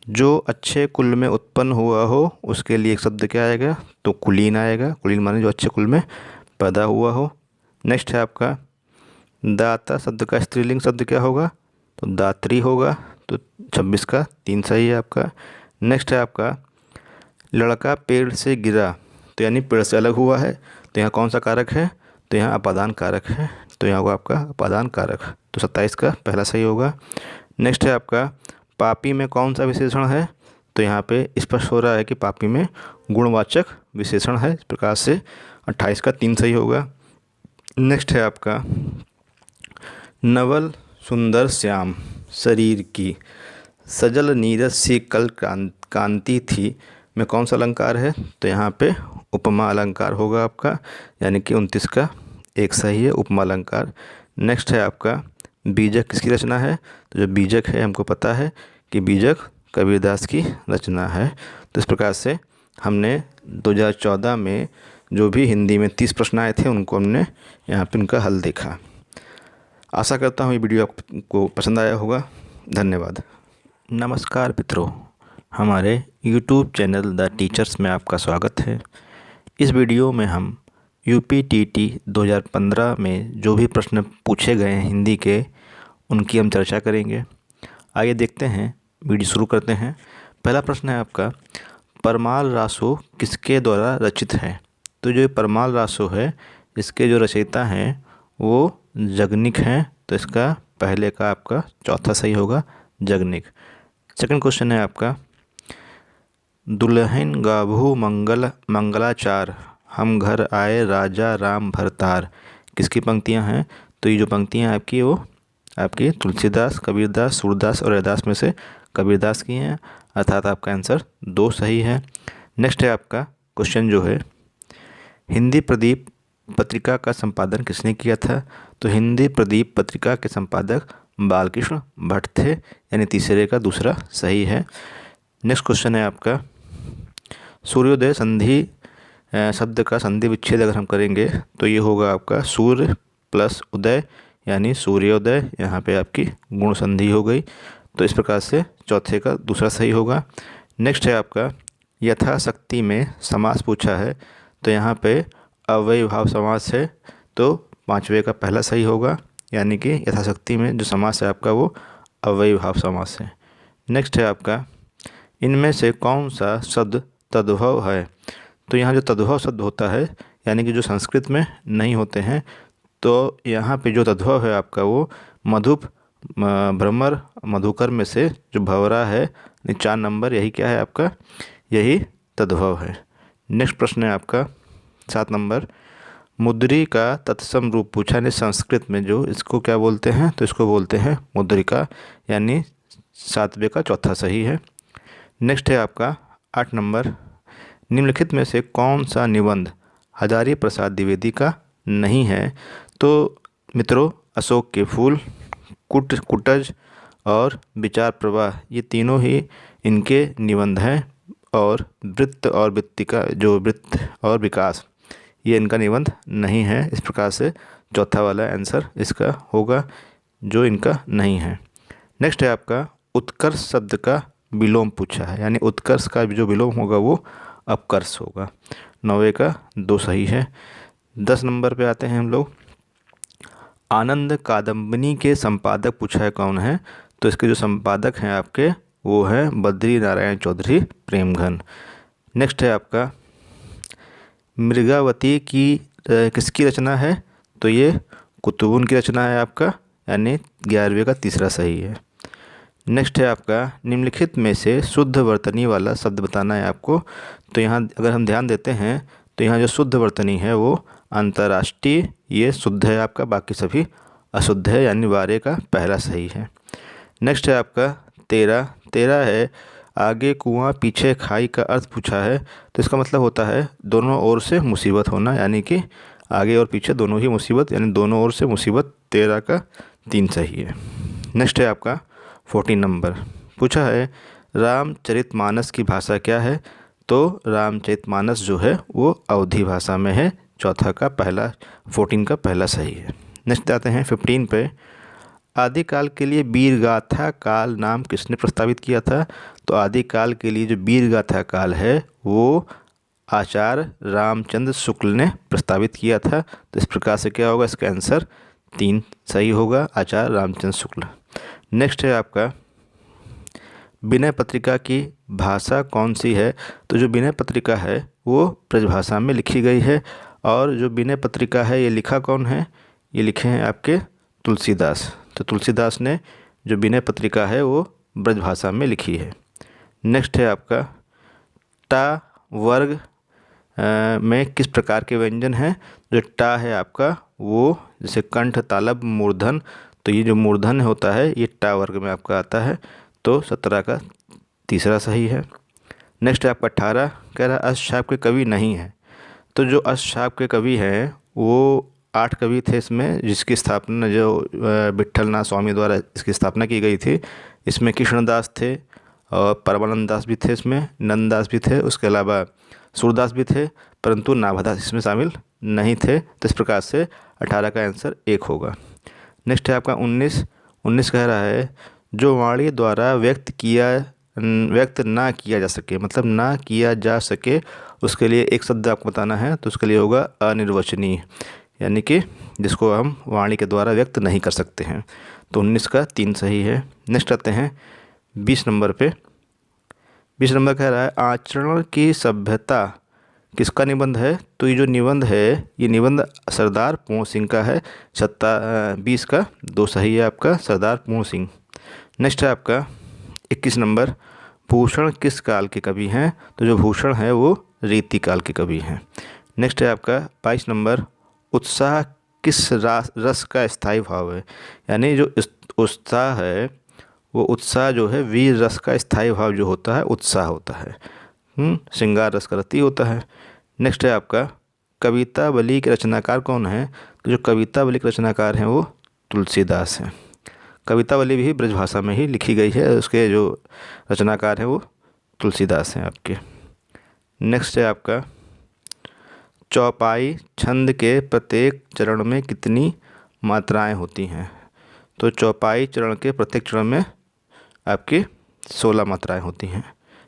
जो अच्छे कुल में उत्पन्न हुआ हो उसके लिए एक शब्द क्या आएगा? तो कुलीन आएगा। कुलीन माने जो अच्छे कुल में पैदा हुआ हो। नेक्स्ट है आपका दाता शब्द का स्त्रीलिंग शब्द क्या होगा? तो दात्री होगा। तो 26 का 3 सही है आपका। नेक्स्ट है आपका लड़का पेड़ से गिरा, तो यानी पेड़ से अलग हुआ है, तो यहाँ कौन सा कारक है? तो यहाँ अपादान कारक है, तो यहाँ होगा आपका अपादान कारक। तो 27 का पहला सही होगा। नेक्स्ट है आपका पापी में कौन सा विशेषण है? तो यहाँ पे स्पष्ट हो रहा है कि पापी में गुणवाचक विशेषण है। इस प्रकार से 28 का 3 सही होगा। नेक्स्ट है आपका नवल सुंदर श्याम शरीर की सजल नीरज सी कल कांति थी में कौन सा अलंकार है? तो यहाँ पे उपमा अलंकार होगा आपका, यानी कि 29 का 1 सही है, उपमा अलंकार। नेक्स्ट है आपका बीजक किसकी रचना है? तो जो बीजक है हमको पता है कि बीजक कबीरदास की रचना है। तो इस प्रकार से हमने 2014 में जो भी हिंदी में 30 प्रश्न आए थे उनको हमने यहाँ पे उनका हल देखा। आशा करता हूँ ये वीडियो आपको पसंद आया होगा। धन्यवाद। नमस्कार मित्रों, हमारे YouTube चैनल द टीचर्स में आपका स्वागत है। इस वीडियो में हम UPTT 2015 में जो भी प्रश्न पूछे गए हैं हिंदी के उनकी हम चर्चा करेंगे। आइए देखते हैं, वीडियो शुरू करते हैं। पहला प्रश्न है आपका परमाल रासो किसके द्वारा रचित है? तो जो परमाल रासो है इसके जो रचयिता हैं वो जगनिक हैं। तो इसका पहले का आपका चौथा सही होगा, जगनिक। सेकंड क्वेश्चन है आपका दुल्हन गाभू मंगलाचार हम घर आए राजा राम भरतार किसकी पंक्तियां हैं? तो ये जो पंक्तियां आपकी वो आपकी तुलसीदास, कबीरदास, सूरदास और रैदास में से कबीरदास की हैं, अर्थात आपका आंसर 2 सही है। नेक्स्ट है आपका क्वेश्चन जो है हिंदी प्रदीप पत्रिका का संपादन किसने किया था? तो हिंदी प्रदीप पत्रिका के संपादक बालकृष्ण भट्ट थे, यानी तीसरे का दूसरा सही है। नेक्स्ट क्वेश्चन है आपका सूर्योदय संधि शब्द का संधि विच्छेद अगर हम करेंगे तो ये होगा आपका सूर्य प्लस उदय यानी सूर्योदय। यहाँ पे आपकी गुण संधि हो गई। तो इस प्रकार से चौथे का दूसरा सही होगा। नेक्स्ट है आपका यथाशक्ति में समास पूछा है, तो यहाँ पे अव्ययीभाव समास है, तो 5वें का पहला सही होगा, यानी कि यथाशक्ति में जो समास है आपका वो अव्ययीभाव समास है। नेक्स्ट है आपका इनमें से कौन सा शब्द तद्भव है। तो यहाँ जो तद्भव शब्द होता है यानी कि जो संस्कृत में नहीं होते हैं, तो यहाँ पे जो तद्भव है आपका वो मधुप, भ्रमर, मधुकर में से जो भंवरा है 4 नंबर, यही क्या है आपका, यही तद्भव है। नेक्स्ट प्रश्न है आपका 7 नंबर, मुद्री का तत्सम रूप पूछा है संस्कृत में, जो इसको क्या बोलते हैं, तो इसको बोलते हैं मुद्रिका, यानी 7वें का चौथा सही है। नेक्स्ट है आपका 8 नंबर, निम्नलिखित में से कौन सा निबंध हजारी प्रसाद द्विवेदी का नहीं है। तो मित्रों, अशोक के फूल, कुटज और विचार प्रवाह, ये तीनों ही इनके निबंध हैं। और वृत्त और वृत्तिका, जो वृत्त और विकास, ये इनका निबंध नहीं है। इस प्रकार से चौथा वाला आंसर इसका होगा, जो इनका नहीं है। नेक्स्ट है आपका उत्कर्ष शब्द का विलोम पूछा है, यानी उत्कर्ष का जो विलोम होगा वो अपकर्ष होगा। 9वें का 2 सही है। 10 नंबर पे आते हैं हम लोग, आनंद कादम्बिनी के संपादक पूछा है कौन है। तो इसके जो संपादक हैं आपके वो हैं बद्री नारायण चौधरी प्रेमघन। नेक्स्ट है आपका मृगावती की किसकी रचना है, तो ये कुतुबुन की रचना है आपका, यानी 11वें का 3रा सही है। नेक्स्ट है आपका निम्नलिखित में से शुद्ध वर्तनी वाला शब्द बताना है आपको। तो यहाँ अगर हम ध्यान देते हैं तो यहाँ जो शुद्ध वर्तनी है वो अंतर्राष्ट्रीय, ये शुद्ध है आपका, बाकी सभी अशुद्ध है, यानी 12 का पहला सही है। नेक्स्ट है आपका 13 है, आगे कुआं पीछे खाई का अर्थ पूछा है। तो इसका मतलब होता है दोनों ओर से मुसीबत होना, यानी कि आगे और पीछे दोनों ही मुसीबत, यानी दोनों ओर से मुसीबत। 13 का 3 सही है। नेक्स्ट है आपका 14 नंबर, पूछा है रामचरितमानस की भाषा क्या है। तो रामचरितमानस जो है वो अवधी भाषा में है, चौथा का पहला, 14 का पहला सही है। नेक्स्ट आते हैं 15 पे, आदिकाल के लिए वीरगाथा काल नाम किसने प्रस्तावित किया था। तो आदिकाल के लिए जो वीरगाथा काल है वो आचार्य रामचंद्र शुक्ल ने प्रस्तावित किया था। तो इस प्रकार से क्या होगा, इसका आंसर 3 सही होगा, आचार्य रामचंद्र शुक्ल। नेक्स्ट है आपका विनय पत्रिका की भाषा कौन सी है। तो जो विनय पत्रिका है वो ब्रजभाषा में लिखी गई है। और जो विनय पत्रिका है ये लिखा कौन है, ये लिखे हैं आपके तुलसीदास। तो तुलसीदास ने जो विनय पत्रिका है वो ब्रजभाषा में लिखी है। नेक्स्ट है आपका टा वर्ग में किस प्रकार के व्यंजन हैं। जो टा है आपका वो जैसे कंठ, तालब, मूर्धन, तो ये जो मूर्धन होता है ये टा वर्ग में आपका आता है। तो 17 का 3रा सही है। नेक्स्ट है आपका 18, कह रहा अष्टछाप के कवि नहीं है। तो जो अष्टछाप के कवि हैं वो 8 कवि थे इसमें, जिसकी स्थापना जो विट्ठलनाथ स्वामी द्वारा इसकी स्थापना की गई थी। इसमें कृष्णदास थे और परमानंद दास भी थे, इसमें नंददास भी थे, उसके अलावा सूरदास भी थे, परंतु नाभादास इसमें शामिल नहीं थे। तो इस प्रकार से 18 का आंसर 1 होगा। नेक्स्ट है आपका 19 कह रहा है जो वाणी द्वारा व्यक्त ना किया जा सके, मतलब ना किया जा सके, उसके लिए एक शब्द आपको बताना है। तो उसके लिए होगा अनिर्वचनीय, यानी कि जिसको हम वाणी के द्वारा व्यक्त नहीं कर सकते हैं। तो 19 का 3 सही है। नेक्स्ट आते हैं 20 नंबर पे। 20 नंबर कह रहा है आचरण की सभ्यता किसका निबंध है। तो ये जो निबंध है ये निबंध सरदार पूर्ण सिंह का है। 20 का 2 सही है आपका, सरदार पूर्ण सिंह। नेक्स्ट है आपका 21 नंबर, भूषण किस काल के कवि हैं। तो जो भूषण है वो रीति काल के कवि हैं। नेक्स्ट है आपका 22 नंबर, उत्साह किस रस का स्थायी भाव है। यानी जो उत्साह है वो उत्साह जो है वीर रस का स्थायी भाव जो होता है उत्साह होता है, श्रृंगार रस का रति होता है। नेक्स्ट है आपका कवितावली के रचनाकार कौन है। तो जो कवितावली के रचनाकार हैं वो तुलसीदास हैं। कवितावली भी ब्रजभाषा में ही लिखी गई है, उसके जो रचनाकार हैं वो तुलसीदास हैं आपके। नेक्स्ट है आपका चौपाई छंद के प्रत्येक चरण में कितनी मात्राएं होती हैं। तो चौपाई चरण के प्रत्येक चरण में आपकी 16 मात्राएं होती हैं।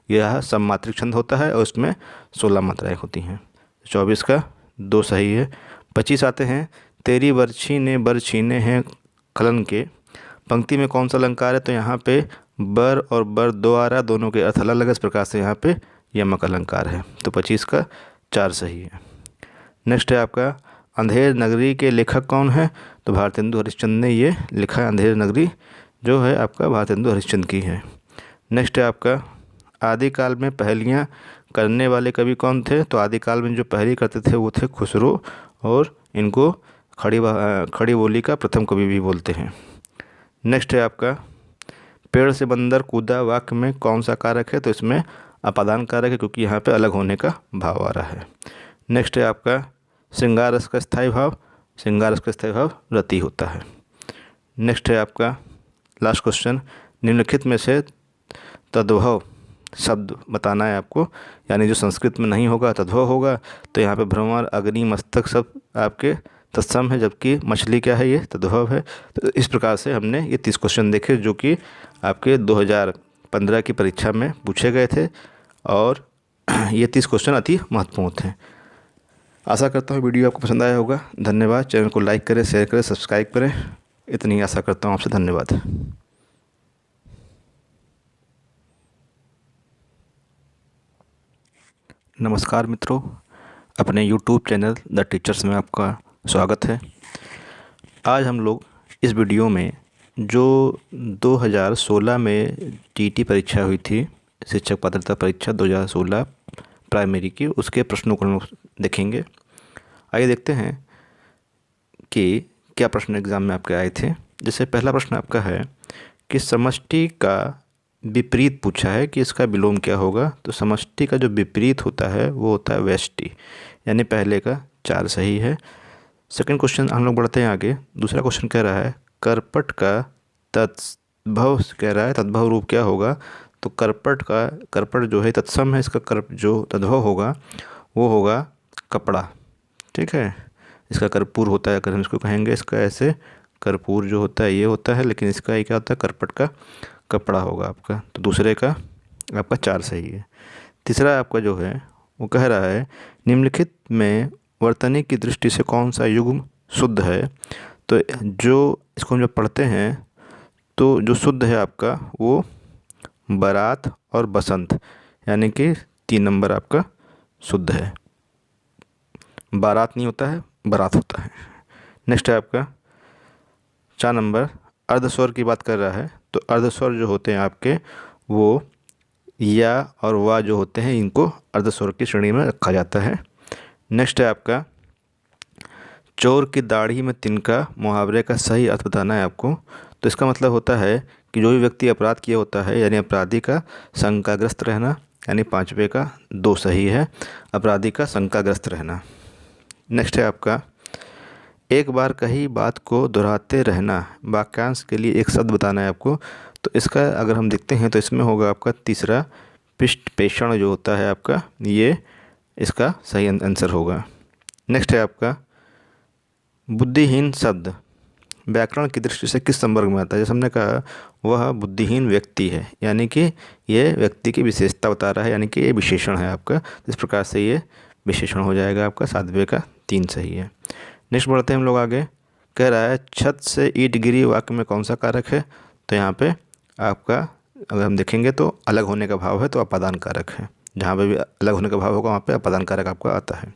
यह सममात्रिक छंद होता है और उसमें 16 मात्राएं होती हैं। 24 का 2 सही है। 25 आते हैं तेरी बरछी ने बर छीने हैं खलन के। पंक्ति में कौन सा अलंकार है। तो यहाँ पे बर और बर 2 आ रहा है, दोनों के अर्थ अलग अलग इस प्रकार से यहाँ पे यमक अलंकार है। तो 25 का 4 सही है। नेक्स्ट है आपका अंधेर नगरी के लेखक कौन है? तो भारतेंदु हरिश्चंद्र ने ये लिखा है। अंधेर नगरी जो है आपका भारतेंदु हरिश्चंद्र की है। नेक्स्ट है आपका आदिकाल में पहेलियाँ करने वाले कवि कौन थे? तो आदिकाल में जो पहेली करते थे वो थे खुसरो, और इनको खड़ी बोली का प्रथम कवि भी बोलते हैं। नेक्स्ट है आपका पेड़ से बंदर कूदा वाक्य में कौन सा कारक है? तो इसमें अपादान कारक है, क्योंकि यहाँ पे अलग होने का भाव आ रहा है। नेक्स्ट है आपका श्रृंगार रस का स्थायी भाव, श्रृंगार रस का स्थायी भाव रति होता है। नेक्स्ट है आपका लास्ट क्वेश्चन, निम्नलिखित में से तद्भव शब्द बताना है आपको, यानी जो संस्कृत में नहीं होगा तद्भव होगा। तो यहाँ पे भ्रमर अग्नि मस्तक सब आपके तत्सम है, जबकि मछली क्या है, ये तद्भव है। तो इस प्रकार से हमने ये 30 क्वेश्चन देखे जो कि आपके 2015 की परीक्षा में पूछे गए थे, और ये 30 क्वेश्चन अति महत्वपूर्ण थे। आशा करता हूँ वीडियो आपको पसंद आया होगा। धन्यवाद। चैनल को लाइक करें, शेयर करें, सब्सक्राइब करें। इतनी आशा करता हूँ आपसे। धन्यवाद। नमस्कार मित्रों, अपने YouTube चैनल द टीचर्स में आपका स्वागत है। आज हम लोग इस वीडियो में जो 2016 में टीटी परीक्षा हुई थी, शिक्षक पात्रता परीक्षा 2016 प्राइमरी की, उसके प्रश्नों को हम लोग देखेंगे। आइए देखते हैं कि क्या प्रश्न एग्ज़ाम में आपके आए थे। जैसे पहला प्रश्न आपका है कि समष्टि का विपरीत पूछा है कि इसका विलोम क्या होगा। तो समष्टि का जो विपरीत होता है वो होता है व्यष्टि, यानी पहले का 4 सही है। सेकंड क्वेश्चन हम लोग बढ़ते हैं आगे। दूसरा क्वेश्चन कह रहा है करपट का तद्भव, कह रहा है तद्भव रूप क्या होगा। तो करपट जो है तत्सम है, इसका जो तद्भव होगा वो होगा कपड़ा। ठीक है, इसका कर्पूर होता है, अगर हम इसको कहेंगे, इसका ऐसे कर्पूर जो होता है ये होता है, लेकिन इसका ये क्या होता है, करपट का कपड़ा होगा आपका। तो दूसरे का आपका 4 सही है। तीसरा आपका जो है वो कह रहा है निम्नलिखित में वर्तनी की दृष्टि से कौन सा युग्म शुद्ध है। तो जो इसको हम जब पढ़ते हैं तो जो शुद्ध है आपका वो बारात और बसंत, यानी कि 3 नंबर आपका शुद्ध है। बारात नहीं होता है, बारात होता है। नेक्स्ट है आपका 4 नंबर अर्धस्वर की बात कर रहा है। तो अर्धस्वर जो होते हैं आपके वो या और वा जो होते हैं, इनको अर्धस्वर की श्रेणी में रखा जाता है। नेक्स्ट है आपका चोर की दाढ़ी में तिनका मुहावरे का सही अर्थ बताना है आपको। तो इसका मतलब होता है कि जो भी व्यक्ति अपराध किया होता है, यानी अपराधी का शंकाग्रस्त रहना, यानी 5वें का 2 सही है, अपराधी का शंकाग्रस्त रहना। नेक्स्ट है आपका एक बार कही बात को दोहराते रहना, वाक्यांश के लिए एक शब्द बताना है आपको। तो इसका अगर हम देखते हैं तो इसमें होगा आपका तीसरा पृष्ठ पेषण जो होता है आपका, ये इसका सही आंसर होगा। नेक्स्ट है आपका बुद्धिहीन शब्द व्याकरण की दृष्टि से किस संवर्ग में आता है। जैसे हमने कहा वह बुद्धिहीन व्यक्ति है, यानी कि ये व्यक्ति की विशेषता बता रहा है, यानी कि ये विशेषण है आपका। इस प्रकार से ये विशेषण हो जाएगा आपका। 7वें का 3 सही है। नेक्स्ट बढ़ते हैं हम लोग आगे। कह रहा है छत से ईंट गिरी वाक्य में कौन सा कारक है। तो यहाँ पे आपका अगर हम देखेंगे तो अलग होने का भाव है, तो अपादान कारक है। जहाँ पे भी अलग होने का भाव होगा वहाँ पे अपादान कारक आपका आता है।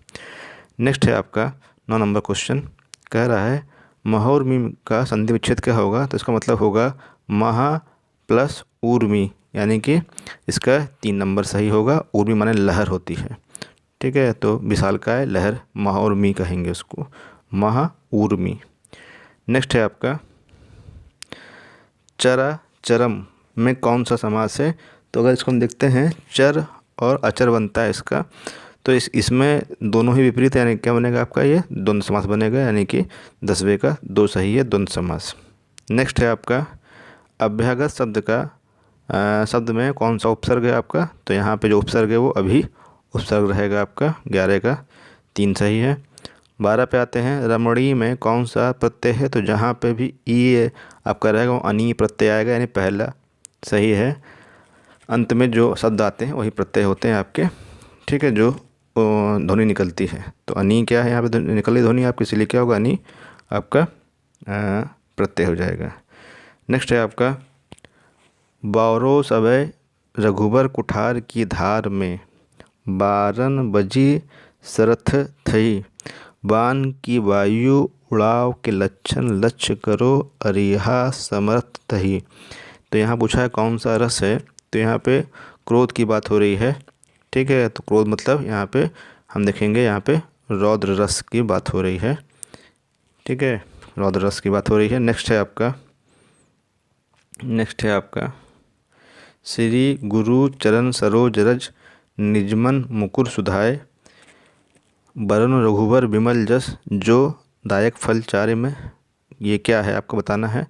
नेक्स्ट है आपका 9 नंबर क्वेश्चन। कह रहा है महोर्मी का संधि विच्छेद क्या होगा। तो इसका मतलब होगा महा प्लस ऊर्मी, यानी कि इसका 3 नंबर सही होगा। ऊर्मी माने लहर होती है। ठीक है, तो विशालकाय लहर महोर्मी कहेंगे उसको, महा ऊर्मी। नेक्स्ट है आपका चरा चरम में कौन सा समास है। तो अगर इसको हम देखते हैं चर और अचर बनता है इसका, तो इसमें दोनों ही विपरीत है, यानी क्या बनेगा आपका, ये द्वंद्व समास बनेगा, यानी कि 10वें का 2 सही है, द्वंद्व समास। नेक्स्ट है आपका अभ्यागत शब्द का शब्द में कौन सा उपसर्ग है आपका। तो यहाँ पे जो उपसर्ग है वो अभी उपसर्ग रहेगा आपका। 11 का 3 सही है। 12 पे आते हैं रमणी में कौन सा प्रत्यय है। तो जहाँ पे भी ई आपका रहेगा वो अनी प्रत्यय आएगा, यानी पहला सही है। अंत में जो शब्द आते हैं वही प्रत्यय होते हैं आपके। ठीक है, जो ध्वनि निकलती है। तो अनी क्या है, यहाँ पे निकली ध्वनि आपकी, इसलिए क्या होगा अनी आपका प्रत्यय हो जाएगा। नेक्स्ट है आपका बारो सवै रघुबर कुठार की धार में 12 बजी सरथ थई, बाण की वायु उड़ाव के लक्षण लक्ष्य करो, अरिहा समर्थ थई। तो यहाँ पूछा है कौन सा रस है, तो यहाँ पे क्रोध की बात हो रही है। ठीक है, तो क्रोध मतलब यहाँ पे हम देखेंगे, यहाँ पे रौद्र रस की बात हो रही है। ठीक है, रौद्र रस की बात हो रही है। नेक्स्ट है आपका श्री गुरु चरण सरोज रज, निजमन मुकुर सुधाय, वरुण रघुवर विमल जस, जो दायक फल चारे में। ये क्या है आपको बताना है।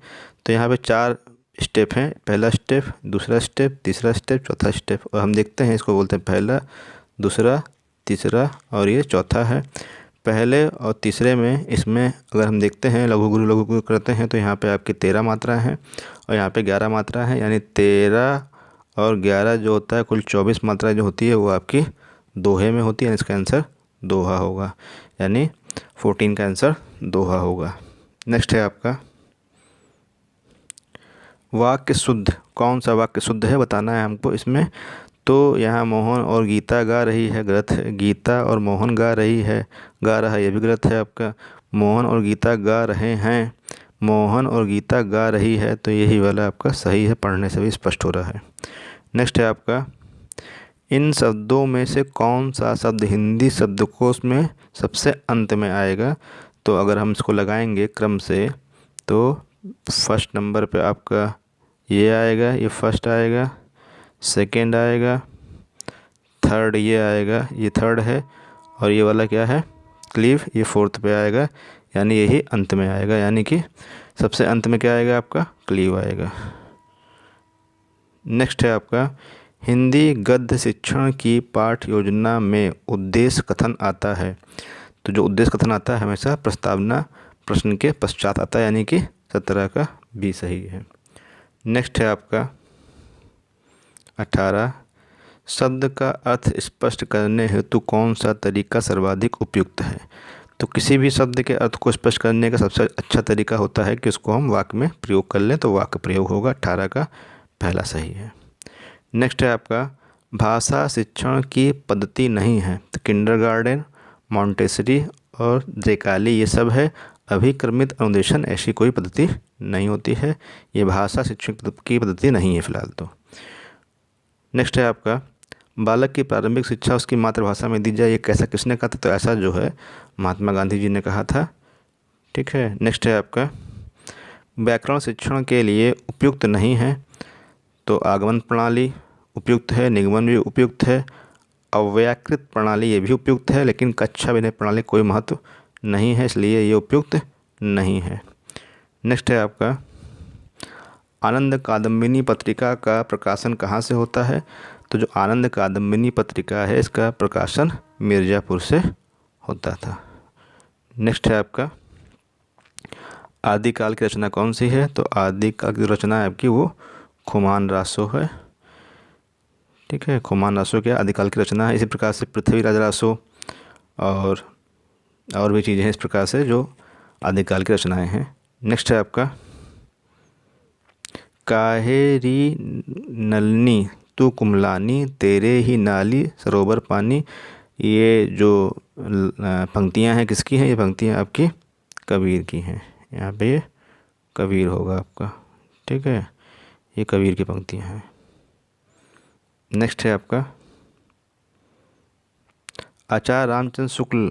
तो यहाँ पे 4 स्टेप हैं। पहला स्टेप, दूसरा स्टेप, तीसरा स्टेप, चौथा स्टेप। और हम देखते हैं, इसको बोलते हैं पहला, दूसरा, तीसरा और ये चौथा है। पहले और तीसरे में, इसमें अगर हम देखते हैं लघु गुरु करते हैं तो यहाँ पे आपकी 13 मात्रा हैं और यहाँ पे 11 मात्रा है, यानी 13 और 11 जो होता है कुल 24 मात्रा जो होती है वो आपकी दोहे में होती है, यानी इसका आंसर दोहा होगा, यानी 14 का आंसर दोहा होगा। नेक्स्ट है आपका वाक्य शुद्ध। कौन सा वाक्य शुद्ध है बताना है हमको इसमें। तो यहाँ मोहन और गीता गा रही है, गलत है। गीता और मोहन गा रही है, गा रहा है, ये भी गलत है आपका। मोहन और गीता गा रहे हैं, मोहन और गीता गा रही है, तो यही वाला आपका सही है, पढ़ने से भी स्पष्ट हो रहा है। नेक्स्ट है आपका इन शब्दों में से कौन सा शब्द हिंदी शब्दकोश में सबसे अंत में आएगा। तो अगर हम इसको लगाएंगे क्रम से, तो फर्स्ट नंबर पे आपका ये आएगा, ये फर्स्ट आएगा, सेकंड आएगा, थर्ड ये आएगा, ये थर्ड है, और ये वाला क्या है, क्लीव, ये फोर्थ पे आएगा, यानी यही अंत में आएगा, यानी कि सबसे अंत में क्या आएगा आपका, क्लीव आएगा। नेक्स्ट है आपका हिंदी गद्य शिक्षण की पाठ योजना में उद्देश्य कथन आता है। तो जो उद्देश्य कथन आता है हमेशा प्रस्तावना प्रश्न के पश्चात आता है, यानी कि 17 का भी सही है। नेक्स्ट है आपका 18 शब्द का अर्थ स्पष्ट करने हेतु कौन सा तरीका सर्वाधिक उपयुक्त है। तो किसी भी शब्द के अर्थ को स्पष्ट करने का सबसे अच्छा तरीका होता है कि उसको हम वाक्य में प्रयोग कर लें, तो वाक्य प्रयोग होगा। 18 का पहला सही है। नेक्स्ट है आपका भाषा शिक्षण की पद्धति नहीं है। तो किंडरगार्टन, मॉन्टेसरी और द्रेकाली ये सब है। अभिक्रमित अनुदेशन ऐसी कोई पद्धति नहीं होती है, ये भाषा शिक्षण की पद्धति नहीं है फिलहाल तो। नेक्स्ट है आपका बालक की प्रारंभिक शिक्षा उसकी मातृभाषा में दी जाए, ये कैसा किसने कहा था। तो ऐसा जो है महात्मा गांधी जी ने कहा था। ठीक है। नेक्स्ट है आपका व्याकरण शिक्षण के लिए उपयुक्त नहीं है। तो आगमन प्रणाली उपयुक्त है, निगमन भी उपयुक्त है, अव्याकृत प्रणाली ये भी उपयुक्त है, लेकिन कक्षा विनय प्रणाली कोई महत्व नहीं है, इसलिए ये उपयुक्त नहीं है। नेक्स्ट है आपका आनंद कादम्बिनी पत्रिका का प्रकाशन कहाँ से होता है। तो जो आनंद कादम्बिनी पत्रिका है इसका प्रकाशन मिर्ज़ापुर से होता था। नेक्स्ट है आपका आदिकाल की रचना कौन सी है। तो आदिकाल की रचना है आपकी वो खुमान रासो है। ठीक है, खुमान रासो क्या आदिकाल की रचना है। इसी प्रकार से पृथ्वीराज रासो और भी चीज़ें हैं इस प्रकार से जो आदिकाल की रचनाएं हैं। नेक्स्ट है आपका काहेरी नलनी तू कुमलानी, तेरे ही नाली सरोवर पानी। ये जो पंक्तियां हैं किसकी हैं, ये पंक्तियां आपकी कबीर की हैं। यहाँ पे ये कबीर होगा आपका। ठीक है, ये कबीर की पंक्तियां हैं। नेक्स्ट है आपका आचार्य रामचंद्र शुक्ल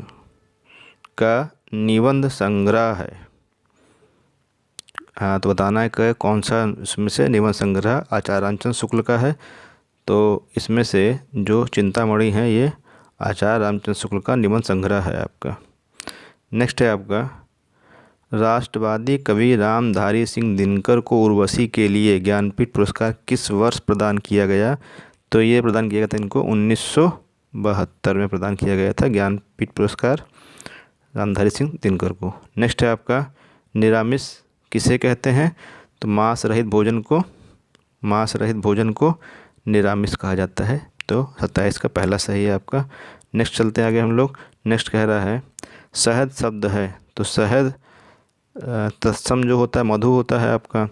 का निबंध संग्रह है। हाँ, तो बताना है कि कौन सा इसमें से निबंध संग्रह आचार्य रामचंद्र शुक्ल का है। तो इसमें से जो चिंतामणि है ये आचार्य रामचंद्र शुक्ल का निबंध संग्रह है आपका। नेक्स्ट है आपका राष्ट्रवादी कवि रामधारी सिंह दिनकर को उर्वशी के लिए ज्ञानपीठ पुरस्कार किस वर्ष प्रदान किया गया। तो ये प्रदान किया गया था इनको 1972 में प्रदान किया गया था ज्ञानपीठ पुरस्कार रामधारी सिंह दिनकर को। नेक्स्ट है आपका निरामिष किसे कहते हैं। तो मांस रहित भोजन को निरामिष कहा जाता है। तो 27 का पहला सही है आपका। नेक्स्ट चलते आगे हम लोग। नेक्स्ट कह रहा है शहद शब्द है। तो शहद तत्सम जो होता है मधु होता है आपका,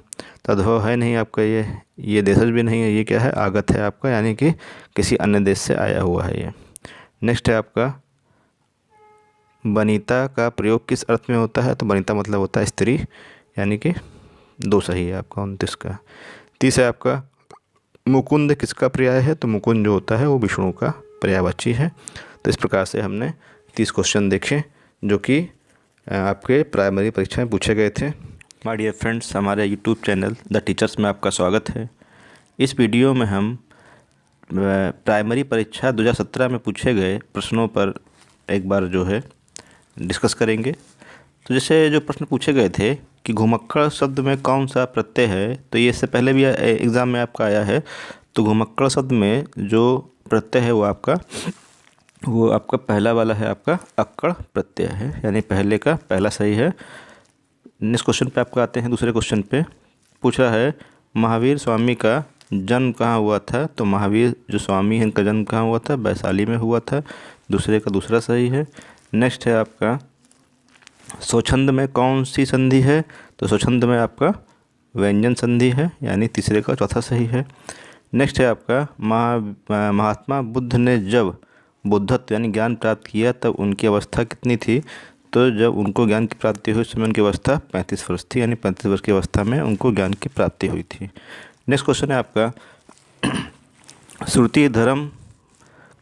तद्भव है नहीं आपका, ये देशज भी नहीं है, ये क्या है आगत है आपका, यानी कि किसी अन्य देश से आया हुआ है ये। नेक्स्ट है आपका वनिता का प्रयोग किस अर्थ में होता है? तो वनिता मतलब होता है स्त्री, यानी कि 2 सही है आपका 29 का। 30 है आपका मुकुंद किसका पर्याय है? तो मुकुंद जो होता है वो विष्णु का पर्यायवाची है। तो इस प्रकार से हमने 30 क्वेश्चन देखे जो कि आपके प्राइमरी परीक्षा में पूछे गए थे। माय डियर फ्रेंड्स, हमारे यूट्यूब चैनल द टीचर्स में आपका स्वागत है। इस वीडियो में हम प्राइमरी परीक्षा 2017 में पूछे गए प्रश्नों पर एक बार जो है डिस्कस करेंगे। तो जैसे जो प्रश्न पूछे गए थे कि घुमक्कड़ शब्द में कौन सा प्रत्यय है, तो ये इससे पहले भी एग्ज़ाम में आपका आया है। तो घुमक्कड़ शब्द में जो प्रत्यय है वो आपका पहला वाला है, आपका अक्कड़ प्रत्यय है, यानी पहले का पहला सही है। नेक्स्ट क्वेश्चन पे आपका आते हैं। दूसरे क्वेश्चन पे पूछा है महावीर स्वामी का जन्म कहाँ हुआ था? तो महावीर जो स्वामी है इनका जन्म कहाँ हुआ था? वैशाली में हुआ था। दूसरे का दूसरा सही है। नेक्स्ट है आपका स्वच्छंद में कौन सी संधि है? तो स्वच्छंद में आपका व्यंजन संधि है, यानी तीसरे का चौथा सही है। नेक्स्ट है आपका महात्मा बुद्ध ने जब बुद्धत्व यानी ज्ञान प्राप्त किया तब उनकी अवस्था कितनी थी? तो जब उनको ज्ञान की प्राप्ति हुई उस समय उनकी अवस्था 35 वर्ष थी, यानी 35 वर्ष की अवस्था में उनको ज्ञान की प्राप्ति हुई थी। नेक्स्ट क्वेश्चन है आपका श्रुति धर्म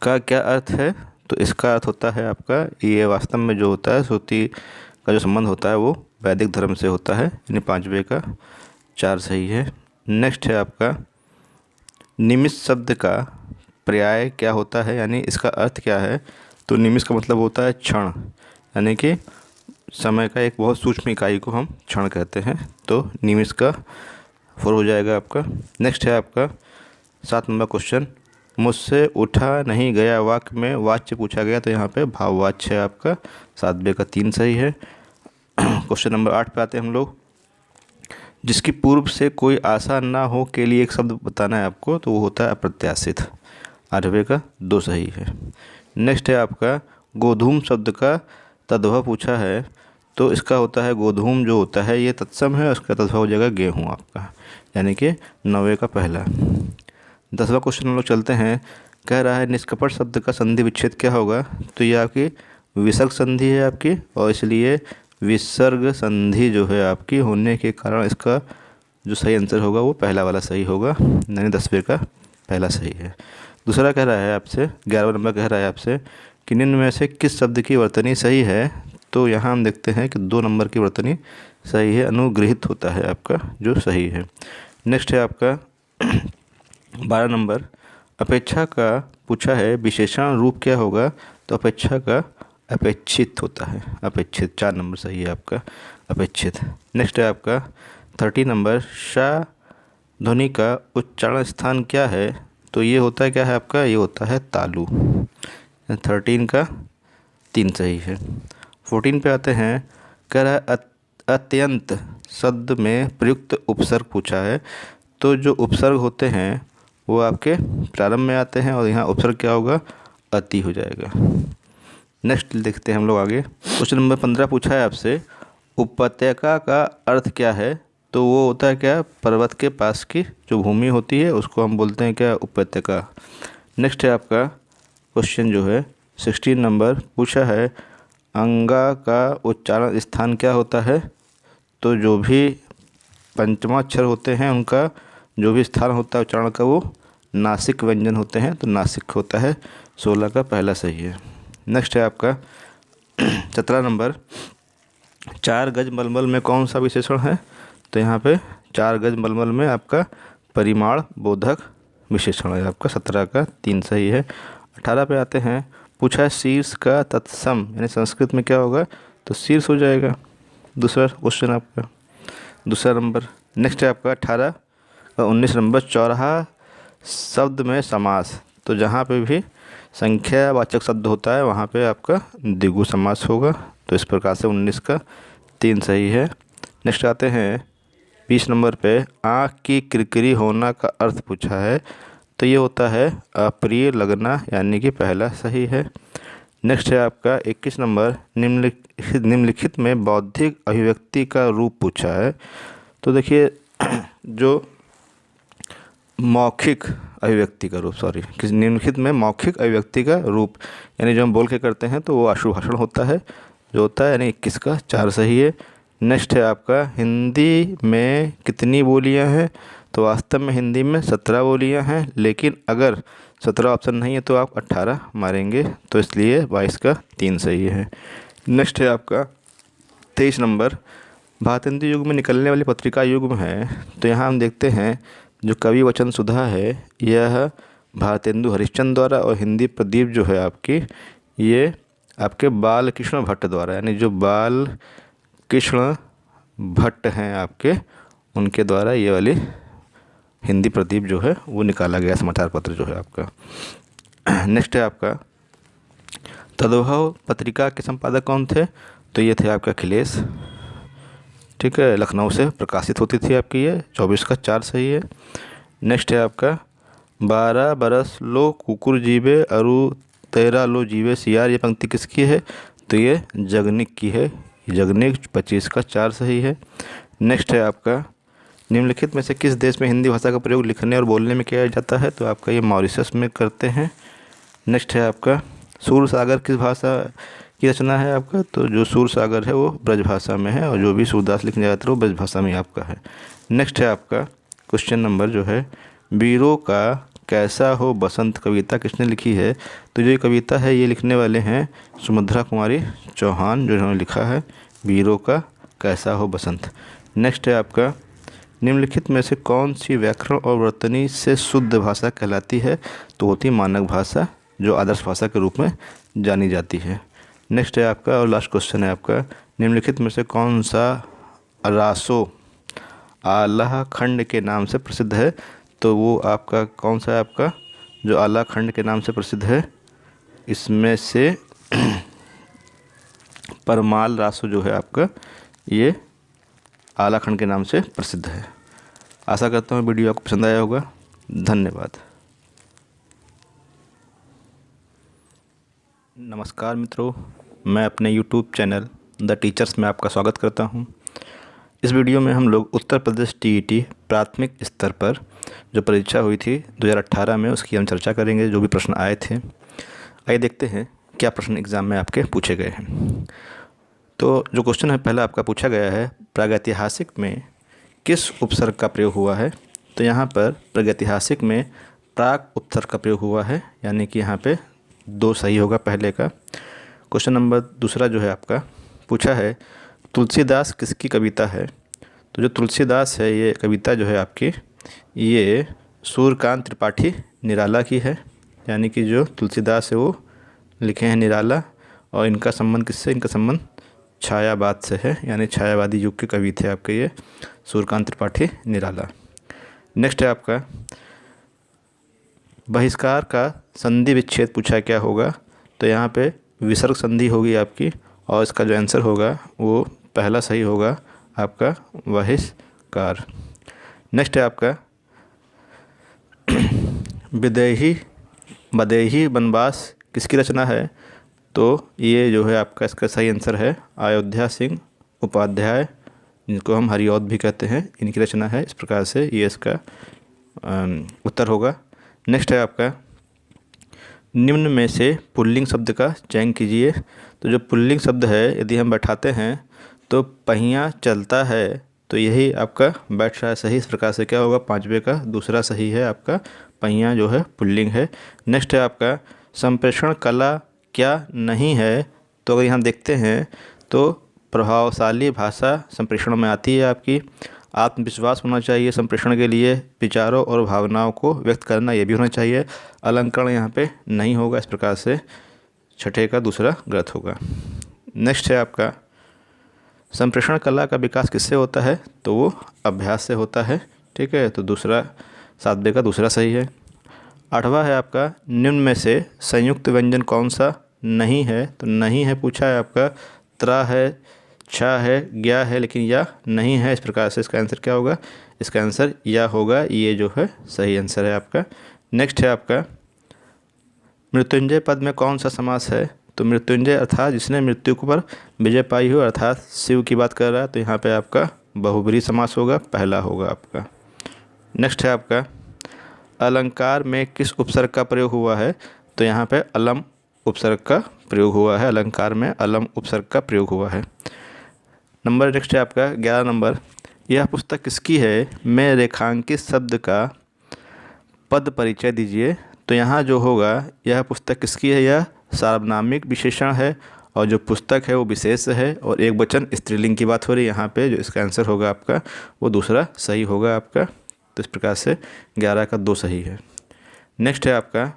का क्या अर्थ है? तो इसका अर्थ होता है आपका, ये वास्तव में जो होता है श्रुति का जो संबंध होता है वो वैदिक धर्म से होता है, यानी 5वें का 4 सही है। नेक्स्ट है आपका निमिष शब्द का पर्याय क्या होता है, यानी इसका अर्थ क्या है? तो निमिष का मतलब होता है क्षण, यानी कि समय का एक बहुत सूक्ष्म इकाई को हम क्षण कहते हैं। तो निमिष का 4 हो जाएगा आपका। नेक्स्ट है आपका 7 नंबर क्वेश्चन, मुझसे उठा नहीं गया वाक्य में वाच्य पूछा गया, तो यहाँ पे भाववाच्य है आपका 7वें का 3 सही है। क्वेश्चन नंबर 8 पे आते हैं हम लोग, जिसकी पूर्व से कोई आशा ना हो के लिए एक शब्द बताना है आपको, तो वो होता है अप्रत्याशित, 8वें का 2 सही है। नेक्स्ट है आपका गोधूम शब्द का तद्भव पूछा है, तो इसका होता है गोधूम जो होता है ये तत्सम है, उसका तद्भव हो जाएगा गेहूँ आपका, यानी कि 9वें का पहला। 10वां क्वेश्चन हम लोग चलते हैं। कह रहा है निष्कपट शब्द का संधि विच्छेद क्या होगा? तो ये आपकी विसर्ग संधि है आपकी, और इसलिए विसर्ग संधि जो है आपकी होने के कारण इसका जो सही आंसर होगा वो पहला वाला सही होगा, यानी 10वें का पहला सही है। दूसरा कह रहा है आपसे 11वां नंबर कह रहा है आपसे कि निम्न में से किस शब्द की वर्तनी सही है? तो यहाँ हम देखते हैं कि 2 नंबर की वर्तनी सही है, अनुगृहित होता है आपका जो सही है। नेक्स्ट है आपका 12 नंबर अपेक्षा का पूछा है, विशेषण रूप क्या होगा? तो अपेक्षा का अपेक्षित होता है, अपेक्षित 4 नंबर सही है आपका अपेक्षित। नेक्स्ट है आपका 13 नंबर श ध्वनि का उच्चारण स्थान क्या है? तो ये होता है क्या है आपका, ये होता है तालु, 13 का 3 सही है। 14 पे आते हैं। कह रहा है अत्यंत शब्द में प्रयुक्त उपसर्ग पूछा है, तो जो उपसर्ग होते हैं वो आपके प्रारंभ में आते हैं और यहाँ उपसर्ग क्या होगा, अति हो जाएगा। नेक्स्ट देखते हैं हम लोग आगे। क्वेश्चन नंबर 15 पूछा है आपसे उपत्यका का अर्थ क्या है? तो वो होता है क्या, पर्वत के पास की जो भूमि होती है उसको हम बोलते हैं क्या, उपत्यका। नेक्स्ट है आपका क्वेश्चन जो है 16 नंबर पूछा है अंगा का उच्चारण स्थान क्या होता है? तो जो भी पंचमाक्षर होते हैं उनका जो भी स्थान होता है उच्चारण का वो नासिक व्यंजन होते हैं, तो नासिक होता है, 16 का पहला सही है। नेक्स्ट है आपका 17 नंबर 4 गज मलमल में कौन सा विशेषण है? तो यहाँ पे 4 गज मलमल में आपका परिमाण बोधक विशेषण है आपका, 17 का 3 सही है। 18 पे आते हैं। पूछा है शीर्ष का तत्सम यानी संस्कृत में क्या होगा? तो शीर्ष हो जाएगा, दूसरा क्वेश्चन आपका दूसरा नंबर। नेक्स्ट है आपका 18 और 19 नंबर चौराहा शब्द में समास, तो जहाँ पे भी संख्यावाचक शब्द होता है वहाँ पे आपका द्विगु समास होगा, तो इस प्रकार से 19 का 3 सही है। नेक्स्ट आते हैं 20 नंबर पे आँख की किरकिरी होना का अर्थ पूछा है, तो ये होता है अप्रिय लगना, यानी कि पहला सही है। नेक्स्ट है आपका 21 नंबर निम्नलिखित में बौद्धिक अभिव्यक्ति का रूप पूछा है, तो देखिए जो मौखिक अभिव्यक्ति का रूप, सॉरी, किस निम्नलिखित में मौखिक अभिव्यक्ति का रूप, यानी जो हम बोल के करते हैं तो वो आशुभाषण होता है जो होता है, यानी 21 का 4 सही है। नेक्स्ट है आपका हिंदी में कितनी बोलियां हैं, तो वास्तव में हिंदी में 17 बोलियां हैं, लेकिन अगर 17 ऑप्शन नहीं है तो आप 18 मारेंगे, तो इसलिए 22 का 3 सही है। नेक्स्ट है आपका 23 नंबर, भारतेंदु युग में निकलने वाली पत्रिका युग्म है, तो यहाँ हम देखते हैं जो कवि वचन सुधा है यह भारतेंदु हरिश्चंद्र द्वारा, और हिंदी प्रदीप जो है आपकी ये आपके बाल कृष्ण भट्ट द्वारा, यानी जो बाल कृष्ण भट्ट हैं आपके, उनके द्वारा ये वाली हिंदी प्रदीप जो है वो निकाला गया समाचार पत्र जो है आपका। नेक्स्ट है आपका तदोभव पत्रिका के संपादक कौन थे, तो ये थे आपका अखिलेश, ठीक है, लखनऊ से प्रकाशित होती थी आपकी ये, 24 का 4 सही है। नेक्स्ट है आपका 12 बरस लो कुकुर जीवे अरु 13 लो जीवे सियार, ये पंक्ति किसकी है, तो ये जगनिक की है, जगनिक 25 का 4 सही है। नेक्स्ट है आपका निम्नलिखित में से किस देश में हिंदी भाषा का प्रयोग लिखने और बोलने में किया जाता है, तो आपका ये मॉरिशस में करते हैं। नेक्स्ट है आपका सूर सागर किस भाषा की रचना है आपका, तो जो सूर सागर है वो ब्रज भाषा में है, और जो भी सूरदास लिखने जाते हैं वो ब्रज भाषा में आपका है। नेक्स्ट है आपका क्वेश्चन नंबर जो है वीरों का कैसा हो बसंत कविता किसने लिखी है, तो जो ये कविता है ये लिखने वाले हैं सुमध्रा कुमारी चौहान, जो इन्होंने लिखा है वीरों का कैसा हो बसंत। नेक्स्ट है आपका निम्नलिखित में से कौन सी व्याकरण और वर्तनी से शुद्ध भाषा कहलाती है, तो होती मानक भाषा, जो आदर्श भाषा के रूप में जानी जाती है। नेक्स्ट है आपका और लास्ट क्वेश्चन है आपका निम्नलिखित में से कौन सा रासो आला खंड के नाम से प्रसिद्ध है, तो वो आपका कौन सा है आपका जो आला खंड के नाम से प्रसिद्ध है, इसमें से परमाल रासो जो है आपका ये आला खंड के नाम से प्रसिद्ध है। आशा करता हूँ वीडियो आपको पसंद आया होगा। धन्यवाद। नमस्कार मित्रों, मैं अपने YouTube चैनल द टीचर्स में आपका स्वागत करता हूं। इस वीडियो में हम लोग उत्तर प्रदेश TET प्राथमिक स्तर पर जो परीक्षा हुई थी 2018 में उसकी हम चर्चा करेंगे, जो भी प्रश्न आए थे। आइए देखते हैं क्या प्रश्न एग्ज़ाम में आपके पूछे गए हैं। तो जो क्वेश्चन है पहला आपका पूछा गया है प्रागैतिहासिक में किस उपसर्ग का प्रयोग हुआ है, तो यहाँ पर प्रागैतिहासिक में प्राक उपसर्ग का प्रयोग हुआ है, यानी कि यहाँ पे 2 सही होगा पहले का। क्वेश्चन नंबर दूसरा जो है आपका पूछा है तुलसीदास किसकी कविता है, तो जो तुलसीदास है ये कविता जो है आपकी ये सूर्यकांत त्रिपाठी निराला की है, यानी कि जो तुलसीदास है वो लिखे हैं निराला, और इनका संबंध किससे, इनका संबंध छायावाद से है, यानी छायावादी युग के कवि थे आपके ये सूर्यकांत त्रिपाठी निराला। नेक्स्ट है आपका बहिष्कार का संधि विच्छेद पूछा क्या होगा, तो यहाँ पे विसर्ग संधि होगी आपकी, और इसका जो आंसर होगा वो पहला सही होगा आपका बहिष्कार। नेक्स्ट है आपका बदेही बनवास किसकी रचना है, तो ये जो है आपका इसका सही आंसर है अयोध्या सिंह उपाध्याय, जिनको हम हरिऔध भी कहते हैं, इनकी रचना है। इस प्रकार से ये इसका उत्तर होगा। नेक्स्ट है आपका निम्न में से पुल्लिंग शब्द का चयन कीजिए, तो जो पुल्लिंग शब्द है यदि हम बैठाते हैं तो पहिया चलता है, तो यही आपका बैठ रहा है सही। इस प्रकार से क्या होगा 5वें का दूसरा सही है आपका पहिया जो है पुल्लिंग है। नेक्स्ट है आपका संप्रेषण कला क्या नहीं है, तो अगर यहाँ देखते हैं तो प्रभावशाली भाषा संप्रेषण में आती है आपकी, आत्मविश्वास होना चाहिए संप्रेषण के लिए, विचारों और भावनाओं को व्यक्त करना ये भी होना चाहिए, अलंकरण यहाँ पे नहीं होगा। इस प्रकार से छठे का दूसरा गलत होगा। नेक्स्ट है आपका संप्रेषण कला का विकास किससे होता है, तो वो अभ्यास से होता है, ठीक है, तो दूसरा 7वें का दूसरा सही है। 8वां है आपका निम्न में से संयुक्त व्यंजन कौन सा नहीं है, तो नहीं है पूछा है आपका त्रा है, छा है, ज्ञा है, लेकिन या नहीं है। इस प्रकार से इसका आंसर क्या होगा, इसका आंसर या होगा, ये जो है सही आंसर है आपका। नेक्स्ट है आपका मृत्युंजय पद में कौन सा समास है, तो मृत्युंजय अर्थात जिसने मृत्यु पर विजय पाई हो, अर्थात शिव की बात कर रहा है, तो यहाँ पे आपका बहुब्रीहि समास होगा, पहला होगा आपका। नेक्स्ट है आपका अलंकार में किस उपसर्ग का प्रयोग हुआ है? तो यहाँ पे अलम उपसर्ग का प्रयोग हुआ है। अलंकार में अलम उपसर्ग का प्रयोग हुआ है। नंबर नेक्स्ट है आपका 11 नंबर। यह पुस्तक किसकी है? मैं रेखांकित शब्द का पद परिचय दीजिए। तो यहाँ जो होगा, यह पुस्तक किसकी है? यह सार्वनामिक विशेषण है और जो पुस्तक है वो विशेष है और एक वचन स्त्रीलिंग की बात हो रही है। यहाँ पे जो इसका आंसर होगा आपका वो दूसरा सही होगा आपका। तो इस प्रकार से 11 का 2 सही है। नेक्स्ट है आपका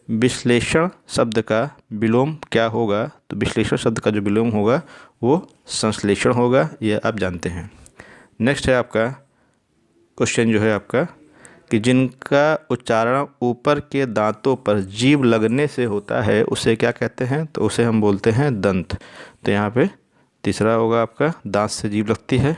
विश्लेषण शब्द का विलोम क्या होगा? तो विश्लेषण शब्द का जो विलोम होगा वो संश्लेषण होगा, यह आप जानते हैं। नेक्स्ट है आपका क्वेश्चन जो है आपका कि जिनका उच्चारण ऊपर के दांतों पर जीभ लगने से होता है उसे क्या कहते हैं? तो उसे हम बोलते हैं दंत। तो यहाँ पे तीसरा होगा आपका दांत से जीभ लगती है।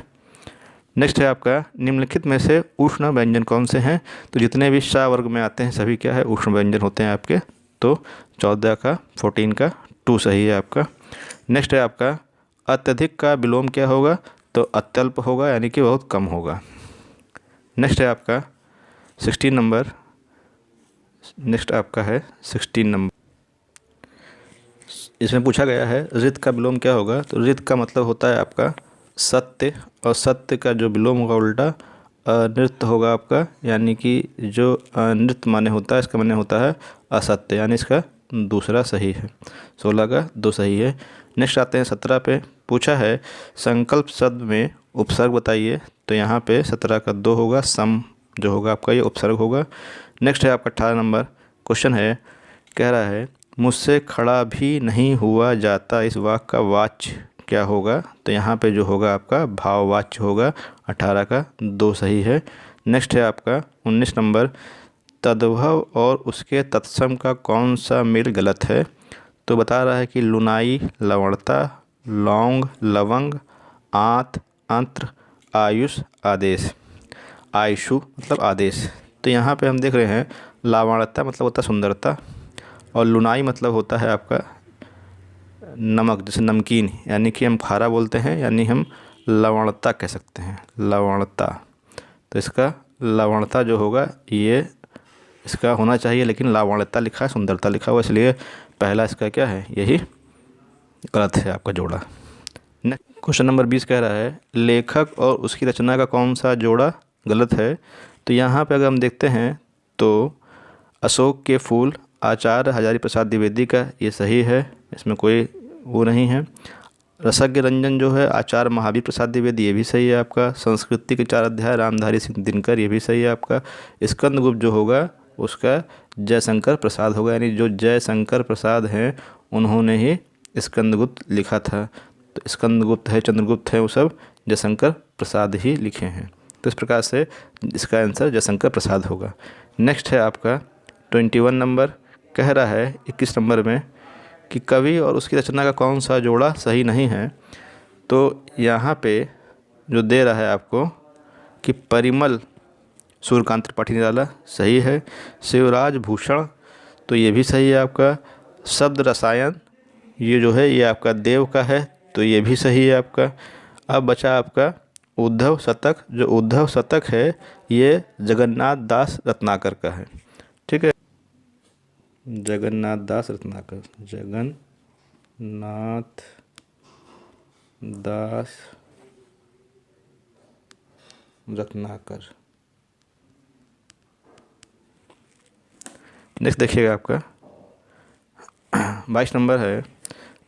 नेक्स्ट है आपका निम्नलिखित में से उष्ण व्यंजन कौन से हैं? तो जितने भी श वर्ग में आते हैं सभी क्या है? उष्ण व्यंजन होते हैं आपके। तो 14 का 14 का 2 सही है आपका। नेक्स्ट है आपका अत्यधिक का विलोम क्या होगा? तो अत्यल्प होगा, यानी कि बहुत कम होगा। नेक्स्ट है आपका 16 नंबर। नेक्स्ट आपका है 16 नंबर। इसमें पूछा गया है रित का विलोम क्या होगा? तो रित का मतलब होता है आपका सत्य, और सत्य का जो विलोम होगा उल्टा नृत्य होगा आपका, यानी कि जो नृत्य माने होता है इसका माने होता है असत्य, यानी इसका दूसरा सही है। 16 का 2 सही है। नेक्स्ट आते हैं 17 पे। पूछा है संकल्प शब्द में उपसर्ग बताइए। तो यहाँ पे 17 का 2 होगा, सम जो होगा आपका ये उपसर्ग होगा। नेक्स्ट है आपका 18 नंबर। क्वेश्चन है, कह रहा है मुझसे खड़ा भी नहीं हुआ जाता, इस वाक्य का वाच्य क्या होगा? तो यहाँ पे जो होगा आपका भाववाच्य होगा। 18 का 2 सही है। नेक्स्ट है आपका 19 नंबर। तद्भव और उसके तत्सम का कौन सा मेल गलत है? तो बता रहा है कि लुनाई लवणता, लौंग लवंग, आंत अंत्र, आयुष आदेश। आयुषु मतलब आदेश। तो यहाँ पे हम देख रहे हैं लावणता मतलब होता है सुंदरता, और लुनाई मतलब होता है आपका नमक, जैसे नमकीन, यानी कि हम खारा बोलते हैं, यानी हम लवणता कह सकते हैं, लवणता। तो इसका लवणता जो होगा ये इसका होना चाहिए, लेकिन लावण्यता लिखा है, सुंदरता लिखा हुआ, इसलिए पहला इसका क्या है, यही गलत है आपका जोड़ा। क्वेश्चन नंबर 20 कह रहा है लेखक और उसकी रचना का कौन सा जोड़ा गलत है? तो यहाँ पे अगर हम देखते हैं तो अशोक के फूल आचार्य हजारी प्रसाद द्विवेदी का ये सही है, इसमें कोई वो नहीं है। रसज्ञ रंजन जो है आचार्य महावीर प्रसाद द्विवेदी, ये भी सही है आपका। संस्कृति के 4 अध्याय रामधारी सिंह दिनकर, ये भी सही है आपका। स्कंदगुप्त जो होगा उसका जयशंकर प्रसाद होगा, यानी जो जयशंकर प्रसाद हैं उन्होंने ही स्कंदगुप्त लिखा था। तो स्कंदगुप्त है, चंद्रगुप्त है, वो सब जयशंकर प्रसाद ही लिखे हैं। तो इस प्रकार से इसका आंसर जयशंकर प्रसाद होगा। नेक्स्ट है आपका 21 नंबर। कह रहा है 21 नंबर में कि कवि और उसकी रचना का कौन सा जोड़ा सही नहीं है? तो यहाँ पे जो दे रहा है आपको कि परिमल सूर्यकांत त्रिपाठी निराला सही है। शिवराज भूषण तो ये भी सही है आपका। शब्द रसायन ये जो है ये आपका देव का है, तो ये भी सही है आपका। अब बचा आपका उद्धव शतक। जो उद्धव शतक है ये जगन्नाथ दास रत्नाकर का है, ठीक है, जगन्नाथ दास रत्नाकर, जगन्नाथ दास रत्नाकर। नेक्स्ट देखिएगा आपका 22 नंबर है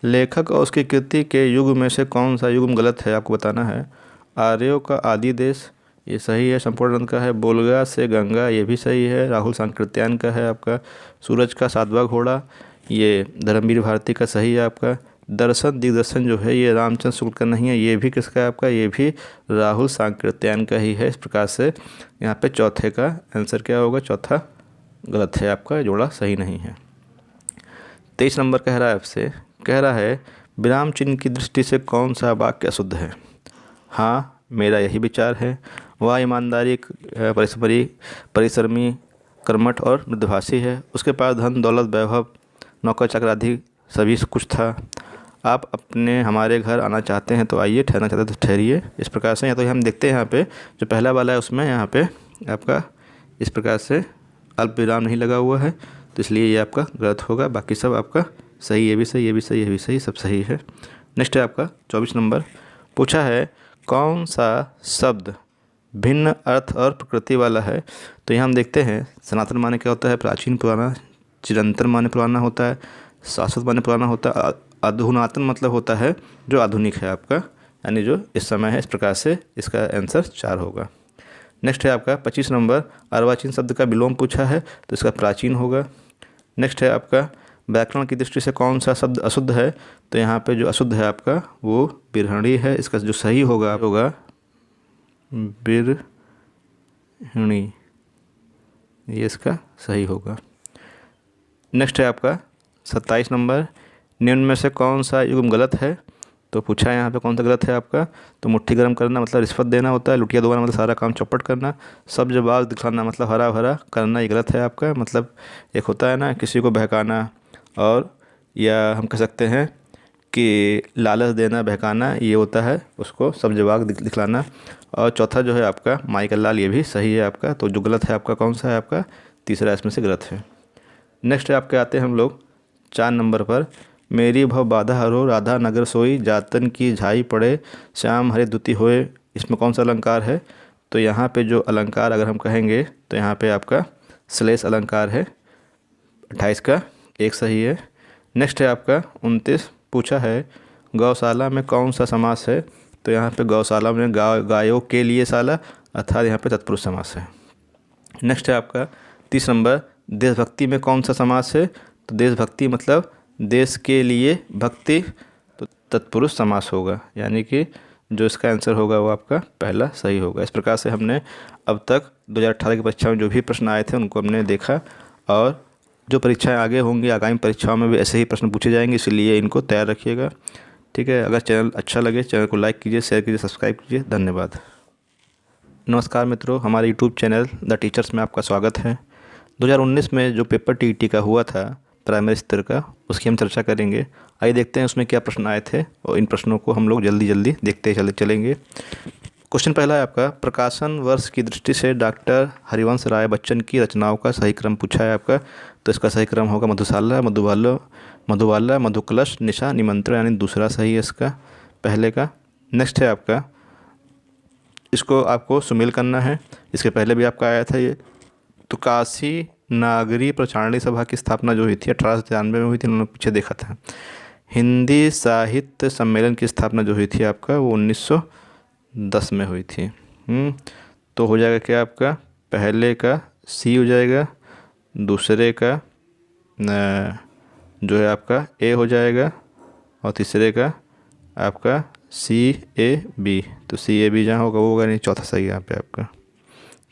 लेखक और उसकी कृति के युग में से कौन सा युग्म गलत है, आपको बताना है। आर्यों का आदि देश ये सही है, संपूर्णानंद का है। बोलगा से गंगा ये भी सही है, राहुल सांकृत्यायन का है आपका। सूरज का 7वां घोड़ा ये धर्मवीर भारती का सही है आपका। दर्शन दिग्दर्शन जो है ये रामचंद्र शुक्ल का नहीं है, ये भी किसका है आपका, ये भी राहुल सांकृत्यायन का ही है। इस प्रकार से यहाँ पे चौथे का आंसर क्या होगा, चौथा गलत है आपका, जोड़ा सही नहीं है। 23 नंबर कह रहा है आपसे, कह रहा है विराम चिन्ह की दृष्टि से कौन सा वाक्य अशुद्ध है? हाँ, मेरा यही विचार है। वह ईमानदारी परिश्रमी कर्मठ और मृदुभाषी है। उसके पास धन दौलत वैभव नौकर चाकर आदि सभी कुछ था। आप अपने हमारे घर आना चाहते हैं तो आइए, ठहरना चाहते हैं तो ठहरिए। इस प्रकार से या तो हम देखते हैं यहाँ पे जो पहला वाला है उसमें यहाँ पे आपका इस प्रकार से अल्प विराम नहीं लगा हुआ है, तो इसलिए ये आपका गलत होगा। बाकी सब आपका सही, ये भी सही, ये भी सही, ये भी सही, सब सही है। नेक्स्ट है आपका 24 नंबर। पूछा है कौन सा शब्द भिन्न अर्थ और प्रकृति वाला है। तो यहाँ हम देखते हैं सनातन माने क्या होता है, प्राचीन पुराना, चिरंतन माने पुराना होता है, शाश्वत माने पुराना होता है, अधुनातन मतलब होता है जो आधुनिक है आपका, यानी जो इस समय है। इस प्रकार से इसका आंसर 4 होगा। नेक्स्ट है आपका 25 नंबर। अर्वाचीन शब्द का विलोम पूछा है, तो इसका प्राचीन होगा। नेक्स्ट है आपका व्याकरण की दृष्टि से कौन सा शब्द अशुद्ध है। तो यहाँ पे जो अशुद्ध है आपका वो बिरहणी है। इसका जो सही होगा बिरहणी, ये इसका सही होगा। नेक्स्ट है आपका 27 नंबर। निम्न में से कौन सा युग्म गलत है। तो पूछा है यहाँ पे कौन सा गलत है आपका। तो मुट्ठी गर्म करना मतलब रिश्वत देना होता है, लुटिया दोबारा मतलब सारा काम चौपट करना, सब जवाब दिखाना मतलब हरा भरा करना, ये गलत है आपका। मतलब एक होता है ना किसी को बहकाना, और या हम कह सकते हैं कि लालच देना, बहकाना, ये होता है उसको सब जवाब दिखलाना। और चौथा जो है आपका माई का लाल, ये भी सही है आपका। तो जो गलत है आपका कौन सा है आपका, तीसरा इसमें से गलत है। नेक्स्ट आपके आते हैं हम लोग 4 नंबर पर। मेरी भव बाधा हरो राधा नगर सोई, जातन की झाई पड़े श्याम हरे दुति होए। इसमें कौन सा अलंकार है। तो यहाँ पे जो अलंकार अगर हम कहेंगे तो यहाँ पे आपका श्लेष अलंकार है। 28 का 1 सही है। नेक्स्ट है आपका 29। पूछा है गौशाला में कौन सा समास है। तो यहाँ पे गौशाला में गायों के लिए शाला, अर्थात यहाँ पे तत्पुरुष समास है। नेक्स्ट है आपका 30 नंबर। देशभक्ति में कौन सा समास है। तो देशभक्ति मतलब देश के लिए भक्ति, तो तत्पुरुष समास होगा, यानी कि जो इसका आंसर होगा वो आपका पहला सही होगा। इस प्रकार से हमने अब तक 2018 की परीक्षा में जो भी प्रश्न आए थे उनको हमने देखा, और जो परीक्षाएं आगे होंगी, आगामी परीक्षाओं में भी ऐसे ही प्रश्न पूछे जाएंगे, इसलिए इनको तैयार रखिएगा। ठीक है। अगर चैनल अच्छा लगे चैनल को लाइक कीजिए, शेयर कीजिए, सब्सक्राइब कीजिए। धन्यवाद। नमस्कार मित्रों, हमारे यूट्यूब चैनल द टीचर्स में आपका स्वागत है। 2019 में जो पेपर टीईटी का हुआ था प्राइमरी स्तर का, उसकी हम चर्चा करेंगे। आइए देखते हैं उसमें क्या प्रश्न आए थे, और इन प्रश्नों को हम लोग जल्दी जल्दी देखते चलेंगे। क्वेश्चन पहला है आपका प्रकाशन वर्ष की दृष्टि से डॉक्टर हरिवंश राय बच्चन की रचनाओं का सही क्रम पूछा है आपका। तो इसका सही क्रम होगा मधुशाला, मधुबाला, मधुकलश, निशा, निमंत्रण, यानी दूसरा सही है इसका पहले का। नेक्स्ट है आपका, इसको आपको सुमेल करना है। इसके पहले भी आपका आया था ये। तो काशी नागरी प्रचारणी सभा की स्थापना जो हुई थी 1893 में हुई थी, उन्होंने पीछे देखा था। हिंदी साहित्य सम्मेलन की स्थापना जो हुई थी आपका वो 1910 में हुई थी। तो हो जाएगा क्या आपका, पहले का सी हो जाएगा, दूसरे का जो है आपका ए हो जाएगा, और तीसरे का आपका CAB। तो CAB जहाँ होगा वो होगा नहीं, चौथा सही है यहाँ पे आपका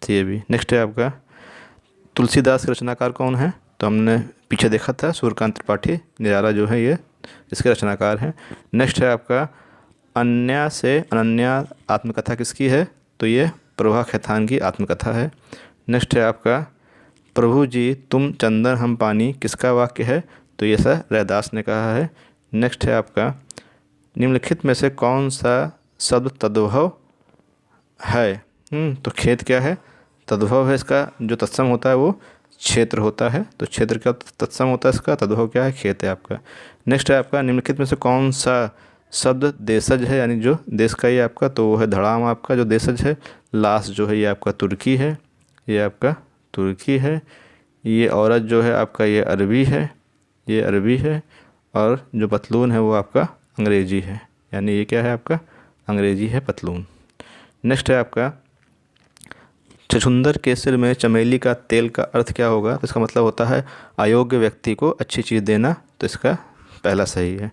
CAB। नेक्स्ट है आपका तुलसीदास के रचनाकार कौन है। तो हमने पीछे देखा था सूर्यकांत त्रिपाठी, निराला जो है ये इसके रचनाकार हैं। नेक्स्ट है आपका अन्या से अनन्या आत्मकथा किसकी है। तो ये प्रभा खैतान की आत्मकथा है। नेक्स्ट है आपका प्रभु जी तुम चंदन हम पानी किसका वाक्य है। तो ये सर रैदास ने कहा है। नेक्स्ट है आपका निम्नलिखित में से कौन सा शब्द तद्भव है। तो खेत क्या है, तद्भव है। इसका जो तत्सम होता है वो क्षेत्र होता है। तो क्षेत्र क्या तत्सम होता है, इसका तद्भव क्या है, खेत है आपका। नेक्स्ट है आपका निम्नलिखित में से कौन सा शब्द देशज है, यानी जो देश का ये आपका, तो वो है धड़ाम आपका जो देशज है। लाश जो है ये आपका तुर्की है, ये आपका तुर्की है। ये औरत जो है आपका ये अरबी है, ये अरबी है। और जो पतलून है वो आपका अंग्रेजी है, यानी ये क्या है आपका अंग्रेजी है पतलून। नेक्स्ट है आपका छछूंदर के सिर में चमेली का तेल का अर्थ क्या होगा। तो इसका मतलब होता है अयोग्य व्यक्ति को अच्छी चीज़ देना। तो इसका पहला सही है।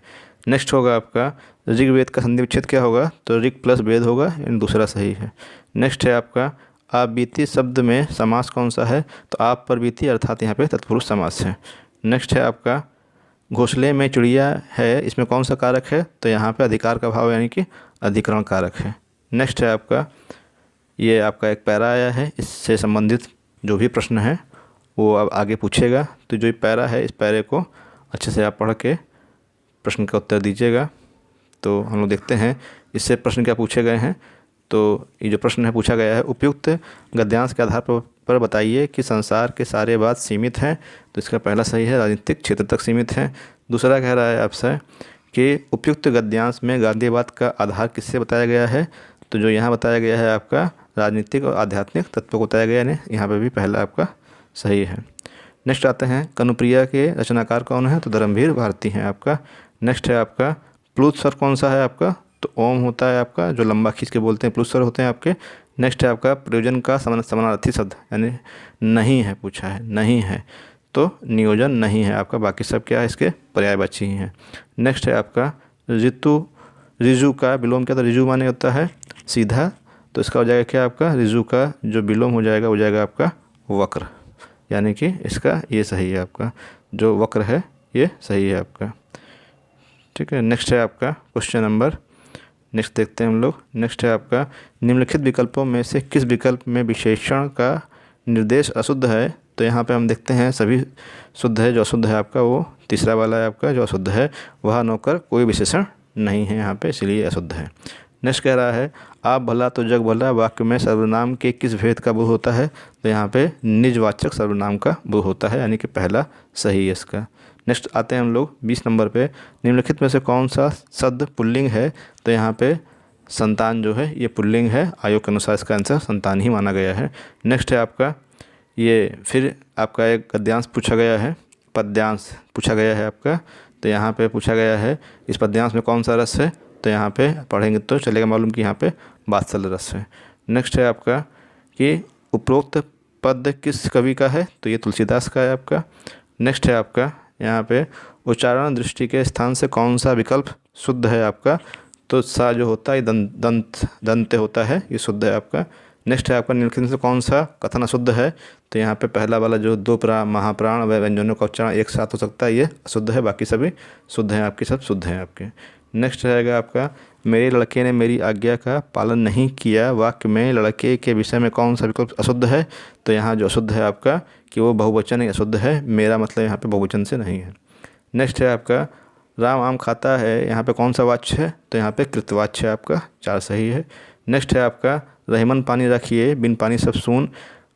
नेक्स्ट होगा आपका ऋग्वेद का संधि विच्छेद क्या होगा। तो ऋग प्लस वेद होगा, यानी दूसरा सही है। नेक्स्ट है आपका आप बीती शब्द में समास कौन सा है। तो आप पर बीती अर्थात यहाँ पे तत्पुरुष समास है। नेक्स्ट है आपका घोंसले में चिड़िया है, इसमें कौन सा कारक है। तो यहाँ पे अधिकार का भाव यानी कि अधिकरण कारक है। नेक्स्ट है आपका ये आपका एक पैरा आया है, इससे संबंधित जो भी प्रश्न है वो अब आगे पूछेगा। तो जो पैरा है इस पैरे को अच्छे से आप पढ़ के प्रश्न का उत्तर दीजिएगा। तो हम लोग देखते हैं इससे प्रश्न क्या पूछे गए हैं। तो ये जो प्रश्न है पूछा गया है, उपयुक्त गद्यांश के आधार पर बताइए कि संसार के सारे बात सीमित हैं। तो इसका पहला सही है, राजनीतिक क्षेत्र तक सीमित है। दूसरा कह रहा है आपसे कि उपयुक्त गद्यांश में गांधीवाद का आधार किससे बताया गया है। तो जो यहाँ बताया गया है आपका राजनीतिक और आध्यात्मिक तत्व को बताया गया है, यहाँ पे भी पहला आपका सही है। नेक्स्ट आते हैं, कनुप्रिया के रचनाकार कौन है। तो धर्मवीर भारती हैं आपका। नेक्स्ट है आपका, प्लुत स्वर कौन सा है आपका। तो ओम होता है आपका, जो लंबा खींच के बोलते हैं प्लुत स्वर होते हैं आपके। नेक्स्ट है आपका, प्रयोजन का समानार्थी शब्द यानी नहीं है पूछा है, नहीं है तो नियोजन नहीं है आपका, बाकी सब क्या है इसके पर्यायवाची ही हैं। नेक्स्ट है आपका, रिजु का विलोम क्या। तो रिजु माने होता है सीधा, तो इसका हो जाएगा क्या आपका, रिजु का जो विलोम हो जाएगा आपका वक्र, यानी कि इसका ये सही है आपका, जो वक्र है ये सही है आपका। ठीक है, नेक्स्ट है आपका क्वेश्चन नंबर, नेक्स्ट देखते हैं हम लोग। नेक्स्ट है आपका, निम्नलिखित विकल्पों में से किस विकल्प में विशेषण का निर्देश अशुद्ध है। तो यहाँ पे हम देखते हैं सभी शुद्ध है, जो अशुद्ध है आपका वो तीसरा वाला है आपका, जो अशुद्ध है वह नौकर कोई विशेषण नहीं है यहाँ पे, इसलिए अशुद्ध है। नेक्स्ट कह रहा है, आप भला तो जग भला वाक्य में सर्वनाम के किस भेद का बुध होता है। तो यहाँ पे निजवाचक सर्वनाम का बुध होता है, यानी कि पहला सही है इसका। नेक्स्ट आते हैं हम लोग 20 नंबर पे, निम्नलिखित में से कौन सा शब्द पुल्लिंग है। तो यहाँ पे संतान जो है ये पुल्लिंग है, आयोग के अनुसार इसका आंसर संतान ही माना गया है। नेक्स्ट है आपका, ये फिर आपका एक गद्यांश पूछा गया है, पद्यांश पूछा गया है आपका। तो यहाँ पे पूछा गया है इस पद्यांश में कौन सा रस है। तो यहाँ पे पढ़ेंगे तो चलेगा मालूम कि यहाँ पे वात्सल्य रस है। नेक्स्ट है आपका कि उपरोक्त पद किस कवि का है। तो ये तुलसीदास का है आपका। नेक्स्ट है आपका यहाँ पे उच्चारण दृष्टि के स्थान से कौन सा विकल्प शुद्ध है आपका। तो सा जो होता है दंत होता है, ये शुद्ध है आपका। नेक्स्ट है आपका, निम्नलिखित में से कौन सा कथन अशुद्ध है। तो यहाँ पे पहला वाला जो दो महाप्राण व व्यंजनों का उच्चारण एक साथ हो सकता है, ये अशुद्ध है, बाकी सभी शुद्ध हैं आपके, सब शुद्ध हैं आपके। नेक्स्ट रहेगा आपका, मेरे लड़के ने मेरी आज्ञा का पालन नहीं किया वाक्य में लड़के के विषय में कौन सा विकल्प अशुद्ध है। तो यहाँ जो अशुद्ध है आपका कि वो बहुवचन ही अशुद्ध है, मेरा मतलब यहाँ पे बहुवचन से नहीं है। नेक्स्ट है आपका, राम आम खाता है, यहाँ पे कौन सा वाच्य है। तो यहाँ पे कृतवाच्य है आपका, 4 सही है। नेक्स्ट है आपका, रहीमन पानी रखिए बिन पानी सब सून,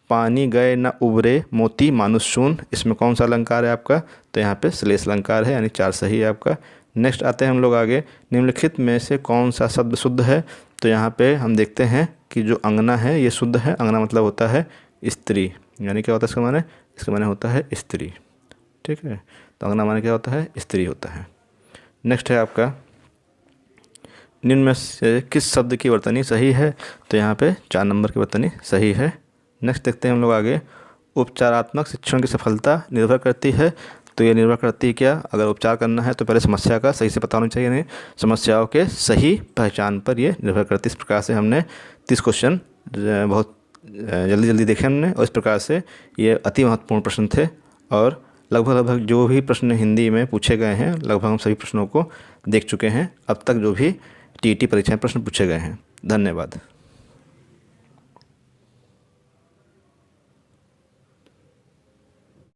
पानी गए न उबरे मोती मानुष शून, इसमें कौन सा अलंकार है आपका। तो यहाँ पे श्लेष अलंकार है, यानी 4 सही है आपका। नेक्स्ट आते हैं हम लोग आगे, निम्नलिखित में से कौन सा शब्द शुद्ध है। तो यहाँ पे हम देखते हैं कि जो अंगना है ये शुद्ध है। अंगना मतलब होता है स्त्री, यानी क्या होता है इसका माने, इसका माने होता है स्त्री। ठीक है, तो अंगना माने क्या होता है, स्त्री होता है। नेक्स्ट है आपका, निम्न में से किस शब्द की वर्तनी सही है। तो यहाँ पे 4 नंबर की वर्तनी सही है। नेक्स्ट देखते हैं हम लोग आगे, उपचारात्मक शिक्षण की सफलता निर्भर करती है। तो ये निर्भर करती है क्या, अगर उपचार करना है तो पहले समस्या का सही से पता होना चाहिए, नहीं समस्याओं के सही पहचान पर ये निर्भर करती है। इस प्रकार से हमने 30 क्वेश्चन बहुत जल्दी देखे हमने, और इस प्रकार से ये अति महत्वपूर्ण प्रश्न थे। और लगभग जो भी प्रश्न हिंदी में पूछे गए हैं लगभग हम सभी प्रश्नों को देख चुके हैं अब तक, जो भी टीईटी परीक्षा में प्रश्न पूछे गए हैं। धन्यवाद।